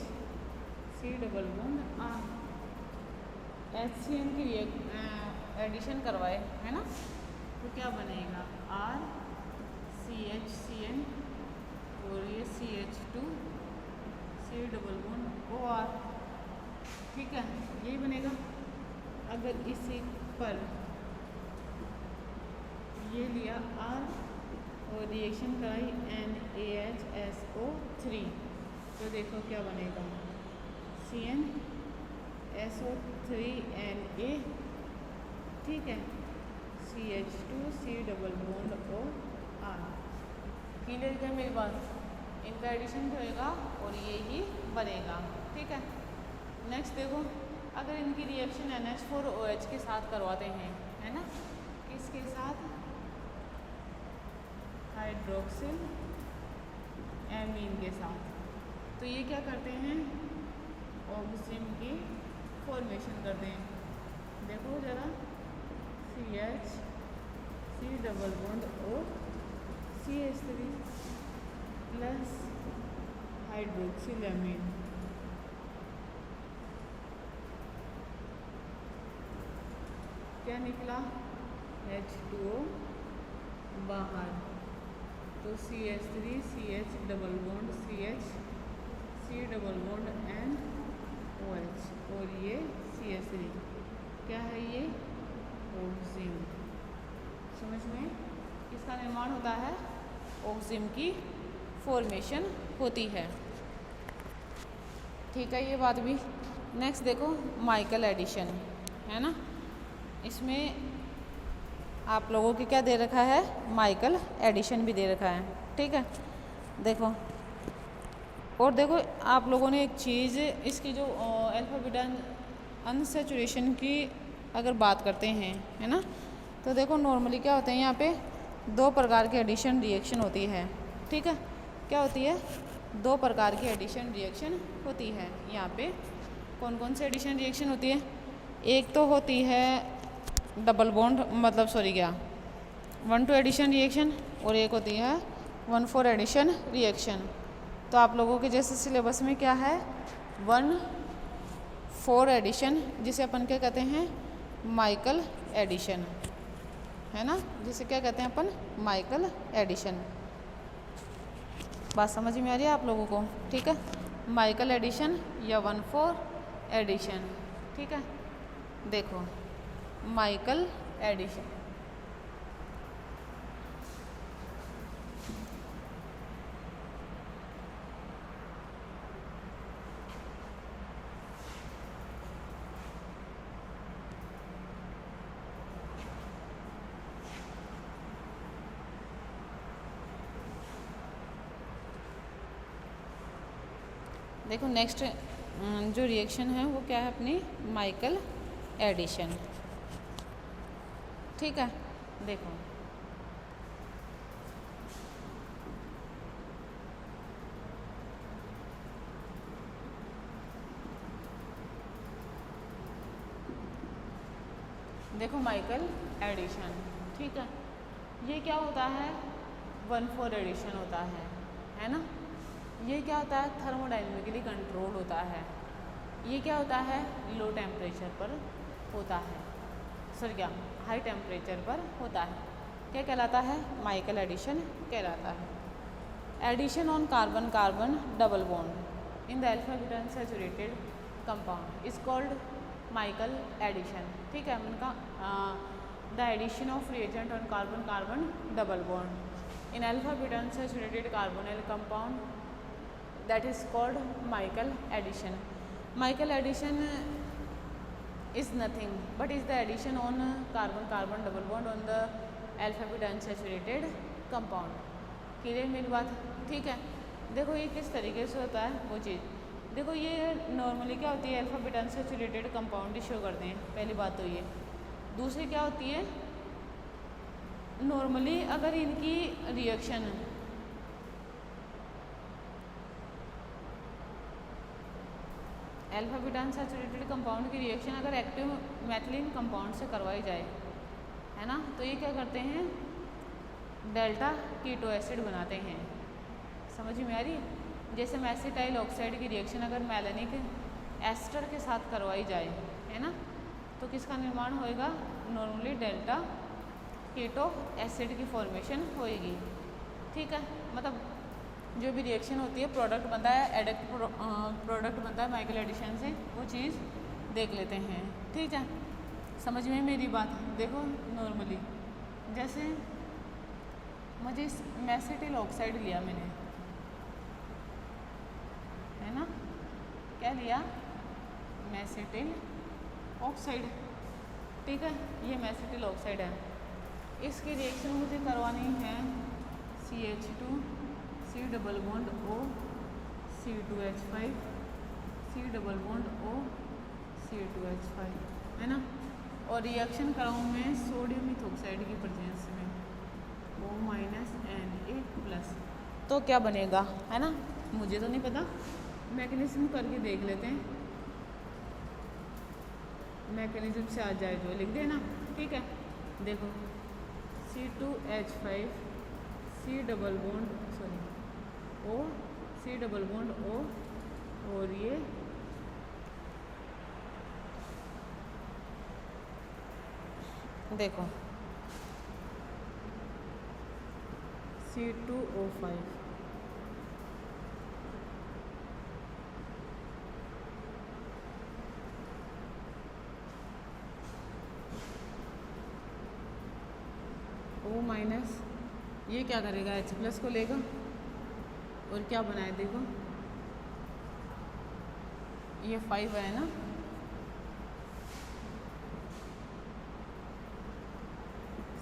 C double bond R, HCN की एडिशन करवाए है ना, तो क्या बनेगा RCHCN और ये CH2 C double bond OR। ठीक है, यही बनेगा। अगर इसी पर ये लिया R और रिएक्शन कराई NaHSO3, तो देखो क्या बनेगा CnSO3Na। ठीक है, CH2 C double bond OR। Clear है मेरी बात? इनका एडिशन होएगा और ये ही बनेगा। ठीक है, नेक्स्ट देखो, अगर इनकी रिएक्शन NH4OH के साथ करवाते हैं, है ना, किसके साथ? हाइड्रोक्सिल एमीन के साथ, तो ये क्या करते हैं? ऑक्सिम की फॉर्मेशन करते हैं। देखो ज़रा, CH C double bond O CH3 plus hydroxyl amine. क्या निकला? H2O बाहर, तो CH3 CH double bond CH C double bond NOH और ये CH3 क्या है? ये ऑक्सिम। समझ में? इसका निर्माण होता है, ऑक्सिम की फॉर्मेशन होती है। ठीक है, ये बात भी। नेक्स्ट देखो, माइकल एडिशन है ना, इसमें आप लोगों के क्या दे रखा है? माइकल एडिशन भी दे रखा है। ठीक है, देखो, और देखो आप लोगों ने एक चीज़, इसकी जो अल्फा बीटा अनसैचुरेशन की अगर बात करते हैं, है ना, तो देखो नॉर्मली क्या होते हैं, यहाँ पे दो प्रकार की एडिशन रिएक्शन होती है। ठीक है, क्या होती है? दो प्रकार की एडिशन रिएक्शन होती है। यहाँ पे कौन कौन सी एडिशन रिएक्शन होती है? एक तो होती है डबल बॉन्ड, मतलब सॉरी क्या, 1-2 एडिशन रिएक्शन, और एक होती है 1-4 एडिशन रिएक्शन। तो आप लोगों के जैसे सिलेबस में क्या है? 1-4 एडिशन, जिसे अपन क्या कहते हैं? माइकल एडिशन, है ना, जिसे क्या कहते हैं अपन? Michael addition. बात समझ में आ रही है आप लोगों को? ठीक है, माइकल एडिशन या 1-4 एडिशन। ठीक है, देखो माइकल एडिशन, देखो नेक्स्ट जो रिएक्शन है वो क्या है अपनी? Michael addition. ठीक है, देखो देखो माइकल एडिशन। ठीक है, ये क्या होता है? 1-4 एडिशन होता है ना। ये क्या होता है? थर्मोडाइनमिकली कंट्रोल होता है। ये क्या होता है? लो टेम्परेचर पर होता है, सर क्या, हाई टेम्परेचर पर होता है। क्या कहलाता है? माइकल एडिशन कहलाता है। Addition on carbon carbon double bond in the alpha beta unsaturated compound is called Michael addition. ठीक है, उनका the addition of reagent on carbon carbon double bond in alpha beta unsaturated carbonyl compound that is called Michael addition. Michael addition is nothing but is the addition on carbon carbon double bond on the alpha beta unsaturated compound. Clear मेरी बात? ठीक है, देखो ये किस तरीके से होता है वो चीज़। देखो ये नॉर्मली क्या होती है? अल्फा बीटा अनसैचुरेटेड कंपाउंड ही शो करते हैं, पहली बात तो ये। दूसरी क्या होती है? नॉर्मली अगर इनकी reaction alpha beta unsaturated compound की रिएक्शन अगर एक्टिव मैथिलीन कंपाउंड से करवाई जाए, है ना, तो ये क्या करते हैं, डेल्टा कीटो एसिड बनाते हैं। समझ में आ रही है? जैसे मेसिटाइल ऑक्साइड की रिएक्शन अगर मैलेनिक एस्टर के साथ करवाई जाए, है ना, तो किसका निर्माण होएगा, नॉर्मली डेल्टा कीटो एसिड की फॉर्मेशन होएगी। ठीक है, मतलब जो भी रिएक्शन होती है प्रोडक्ट बनता है, एडिक्ट प्रोडक्ट बनता है माइकल एडिशन से, वो चीज़ देख लेते हैं। ठीक है, समझ में मेरी बात? देखो नॉर्मली जैसे मुझे मेसिटिल ऑक्साइड लिया मैंने, है ना, क्या लिया, मेसिटिल ऑक्साइड। ठीक है, ये मेसिटिल ऑक्साइड है, इसकी रिएक्शन मुझे करवानी है CH2 C double bond O C2H5 C double bond O C2H5, है ना, और रिएक्शन कराऊँ मैं सोडियम इथोक्साइड की प्रेजेंस में O Na+, तो क्या बनेगा, है ना, मुझे तो नहीं पता, मैकेनिज्म करके देख लेते हैं, मैकेनिज्म से आ जाए जो लिख देना। ठीक है, देखो C2H5 C double bond O C double bond O, और ये देखो C2O5, O-, ये क्या करेगा, H+ को लेगा और क्या बनाए, देखो ये 5 है ना,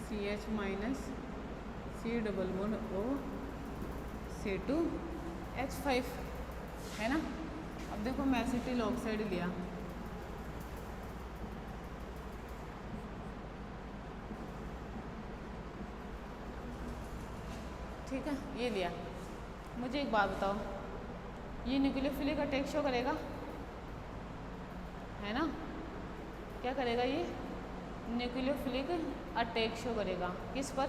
CH- C double bond O C2H5, है ना। अब देखो मेसिटिल ऑक्साइड लिया, ठीक है, ये लिया। मुझे एक बात बताओ, ये न्यूक्लियोफिलिक अटैक शो करेगा, है ना, क्या करेगा, ये न्यूक्लियोफिलिक अटैक शो करेगा, किस पर,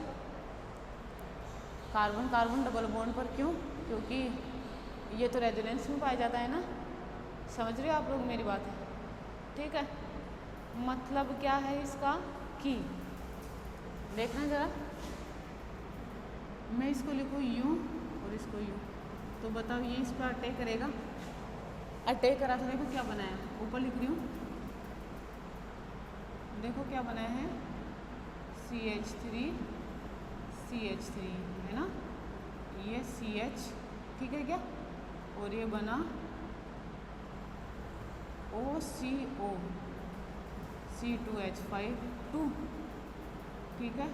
कार्बन कार्बन डबल बॉन्ड पर। क्यों? क्योंकि ये तो रेजोनेंस में पाया जाता है ना, समझ रहे हो आप लोग मेरी बात? ठीक है, मतलब क्या है इसका कि देखना ज़रा, मैं इसको लिखूँ यूँ और इसको यूँ, तो बताओ ये इस पर अटैक करेगा, अटैक करा तो देखो क्या बनाया, ऊपर लिख रही हूँ, देखो क्या बनाया है, CH3 है ना, ये CH, ठीक है क्या, और ये बना OCO C2H5 2, ठीक है,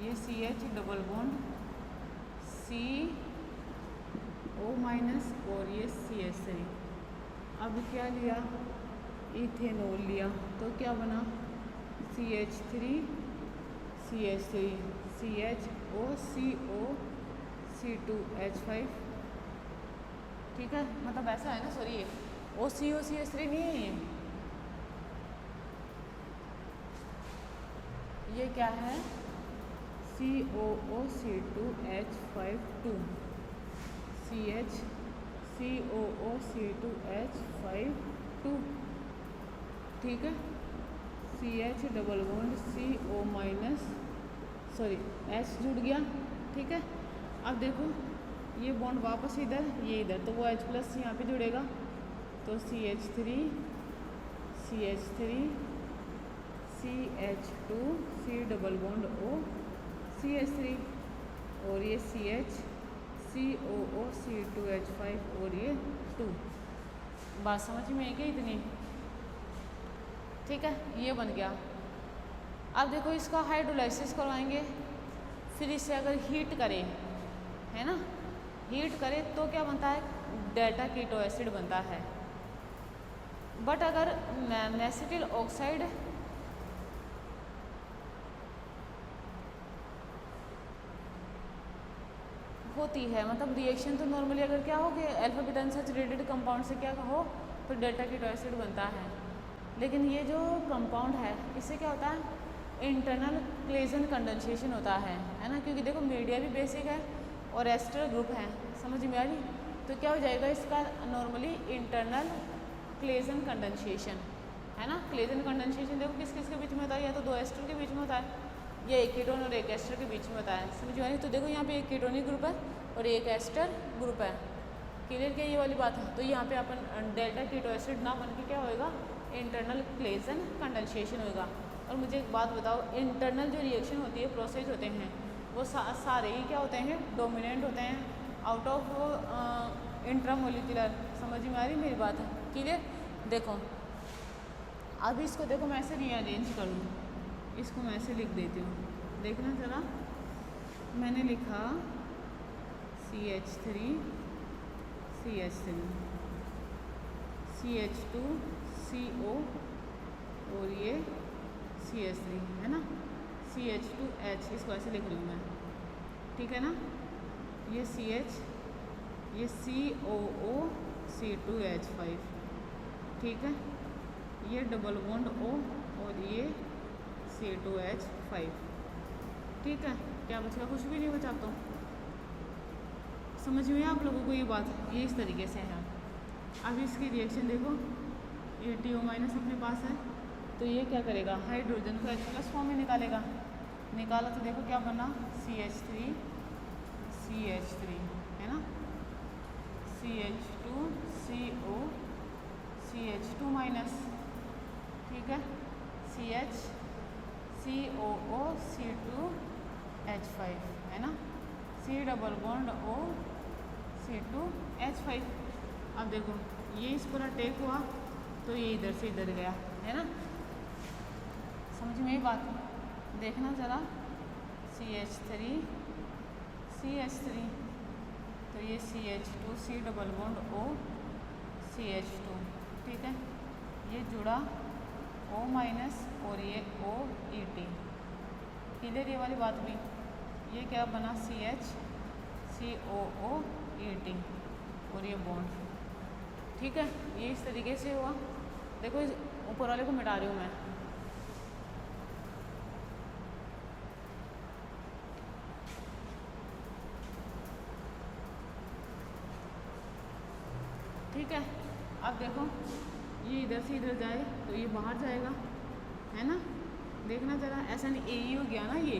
ये CH डबल बॉन्ड CO- और ये CH3। अब क्या लिया, इथेनॉल लिया, तो क्या बना CH3 CH3 CHO C2H5, ठीक है, मतलब ऐसा है ना, सॉरी ये OCO CH3 नहीं है, ये क्या है COO C2H5 2 CH COO C2H5 2, ठीक है, CH double bond CO-, sorry H जुड़ गया, ठीक है। अब देखो ये बॉन्ड वापस इधर, ये इधर, तो वो H+ यहाँ पे जुड़ेगा, तो CH3 CH2 C double bond O CH3, और ये CH COO C2H5 और ये 2। बात समझ में आई क्या इतनी? ठीक है, ये बन गया। अब देखो इसका हाइड्रोलाइसिस करवाएंगे, फिर इसे अगर हीट करें, है ना, हीट करें तो क्या बनता है, डेल्टा कीटो एसिड बनता है। बट अगर मेसिटिल ऑक्साइड होती है, मतलब रिएक्शन तो नॉर्मली अगर क्या हो गया, अल्फा बीटा अनसैचुरेटेड कंपाउंड से क्या हो, तो डेल्टा कीटो एसिड बनता है। लेकिन ये जो कंपाउंड है इससे क्या होता है, इंटरनल क्लेजन कंडेंसेशन होता है ना, क्योंकि देखो मीडिया भी बेसिक है और एस्टर ग्रुप है, समझ में आ रही। तो क्या हो जाएगा इसका नॉर्मली इंटरनल क्लेजन कंडेंसेशन है ना। क्लेजन कंडेंसेशन देखो किस किस के बीच में होता है, या तो दो एस्टर के बीच में होता है या एक कीटोन और एक एस्टर के बीच में होता है, समझ में आ रही। तो देखो यहाँ पे एक कीटोनिक ग्रुप है और एक एस्टर ग्रुप है, क्लियर क्या ये वाली बात है। तो यहाँ पे अपन डेल्टा कीटो एसिड ना बन के क्या होएगा, इंटरनल क्लेजन कंडेंसेशन होएगा। और मुझे एक बात बताओ, इंटरनल जो रिएक्शन होती है, प्रोसेस होते हैं, वो सारे ही क्या होते हैं, डोमिनेंट होते हैं आउट ऑफ इंट्रामोलिकुलर, समझ में आ रही मेरी बात है, क्लियर। देखो अब इसको देखो मैं ऐसे रीअरेंज कर लूँ, इसको मैं ऐसे लिख देती हूँ, देखना ज़रा। मैंने लिखा CH3 CH3 CH2 CO और ये CH3 है ना, CH2H, इसको ऐसे लिख रही हूँ मैं, ठीक है ना। ये CH, ये COO C2H5, ठीक है। ये डबल बॉन्ड O और ये C2H5, ठीक है। क्या बचेगा, कुछ भी नहीं बचा। तो समझ में आप लोगों को ये बात, ये इस तरीके से है। अब इसकी रिएक्शन देखो, ये TO- अपने पास है, तो ये क्या करेगा, हाइड्रोजन को H+ फॉर्म में निकालेगा। निकाला तो देखो क्या बना, CH3 CH3 है ना, CH2 CO CH2-, ठीक है, CH COO C2H5 है ना, C double bond O C2H5। अब देखो ये इस पर अटैक हुआ तो ये इधर से इधर गया है ना, समझ में ये बात। देखना ज़रा, CH3 CH3, तो ये CH2 C double bond O CH2, ठीक है। ये जुड़ा O- और ये OET, क्लियर ये वाली बात भी। ये क्या बना, CH COOET और ये बॉन्ड, ठीक है। ये इस तरीके से हुआ। देखो इस ऊपर वाले को मिटा रही हूँ मैं, ठीक है। अब देखो ये इधर से इधर जाए तो ये बाहर जाएगा है ना, देखना ज़रा, ऐसा नहीं AE हो गया ना ये।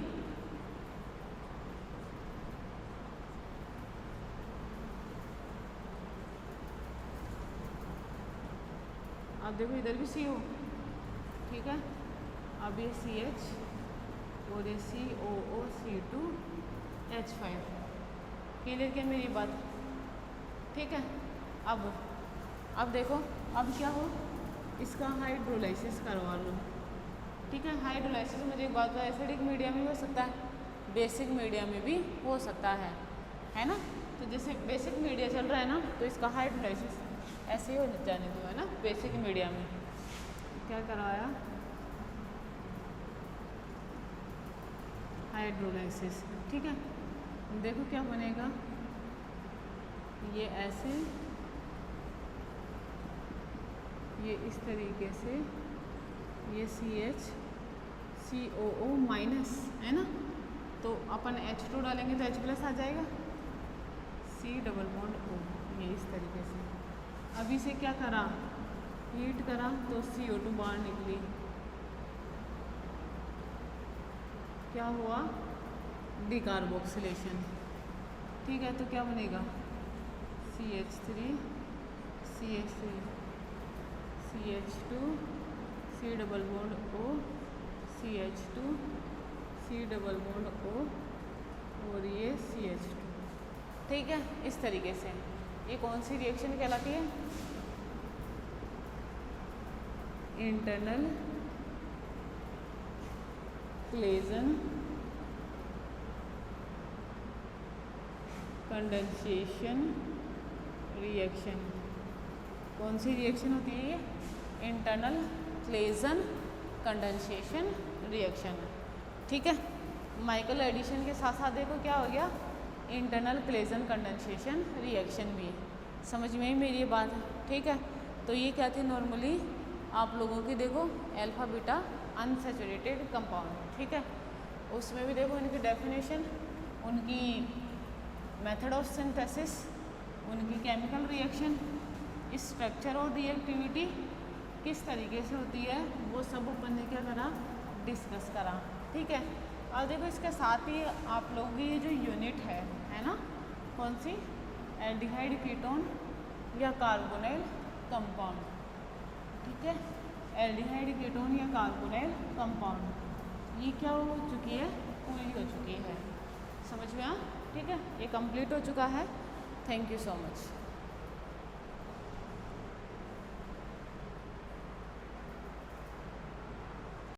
अब देखो इधर भी CO, ठीक है। अब ये CH और ये COO C2H5, क्लियर क्या मेरी बात, ठीक है। अब देखो, अब क्या हो, इसका हाइड्रोलाइसिस करवा लो, ठीक है। हाइड्रोलाइसिस मुझे एक बात, एसिडिक मीडिया में भी हो सकता है, बेसिक मीडिया में भी हो सकता है ना। तो जैसे बेसिक मीडिया चल रहा है ना, तो इसका हाइड्रोलाइसिस ऐसे ही हो जाने दो, है ना। बेसिक मीडिया में क्या करवाया, हाइड्रोलाइसिस, ठीक है। देखो क्या बनेगा, ये ऐसे, ये इस तरीके से, ये CH COO- है ना, तो अपन H2 डालेंगे तो H+ आ जाएगा, C डबल बॉन्ड O, ये इस तरीके से। अभी से क्या करा, हीट करा तो CO2 बाहर निकली, क्या हुआ, डिकार्बोक्सिलेशन, ठीक है। तो क्या बनेगा, CH3 CH3 CH2 C double bond O CH2 C double bond O और ये CH2, ठीक है। इस तरीके से ये कौन सी रिएक्शन कहलाती है, इंटरनल क्लेजन कंडेंसेशन रिएक्शन। कौन सी रिएक्शन होती है ये, इंटरनल क्लेजन कंडेंसेशन रिएक्शन, ठीक है। माइकल एडिशन के साथ साथ देखो क्या हो गया, इंटरनल क्लेजन कंडेंसेशन रिएक्शन भी, समझ में ही मेरी ये बात है, ठीक है। तो ये क्या थे नॉर्मली आप लोगों की, देखो अल्फा बीटा अनसैचुरेटेड कंपाउंड, ठीक है। उसमें भी देखो इनकी डेफिनेशन, उनकी मेथड ऑफ सिंथेसिस, उनकी केमिकल रिएक्शन, स्ट्रक्चर और रिएक्टिविटी किस तरीके से होती है, वो सब अपन ने क्या करा, डिस्कस करा, ठीक है। और देखो इसके साथ ही आप लोगों की जो यूनिट है ना, कौन सी, एल्डिहाइड कीटोन या कार्बोनाइल कंपाउंड, ठीक है। एल्डिहाइड कीटोन या कार्बोनाइल कंपाउंड ये क्या हो चुकी है, पूरी हो चुकी है, समझ में आ, ठीक है। ये कंप्लीट हो चुका है। Thank you so much.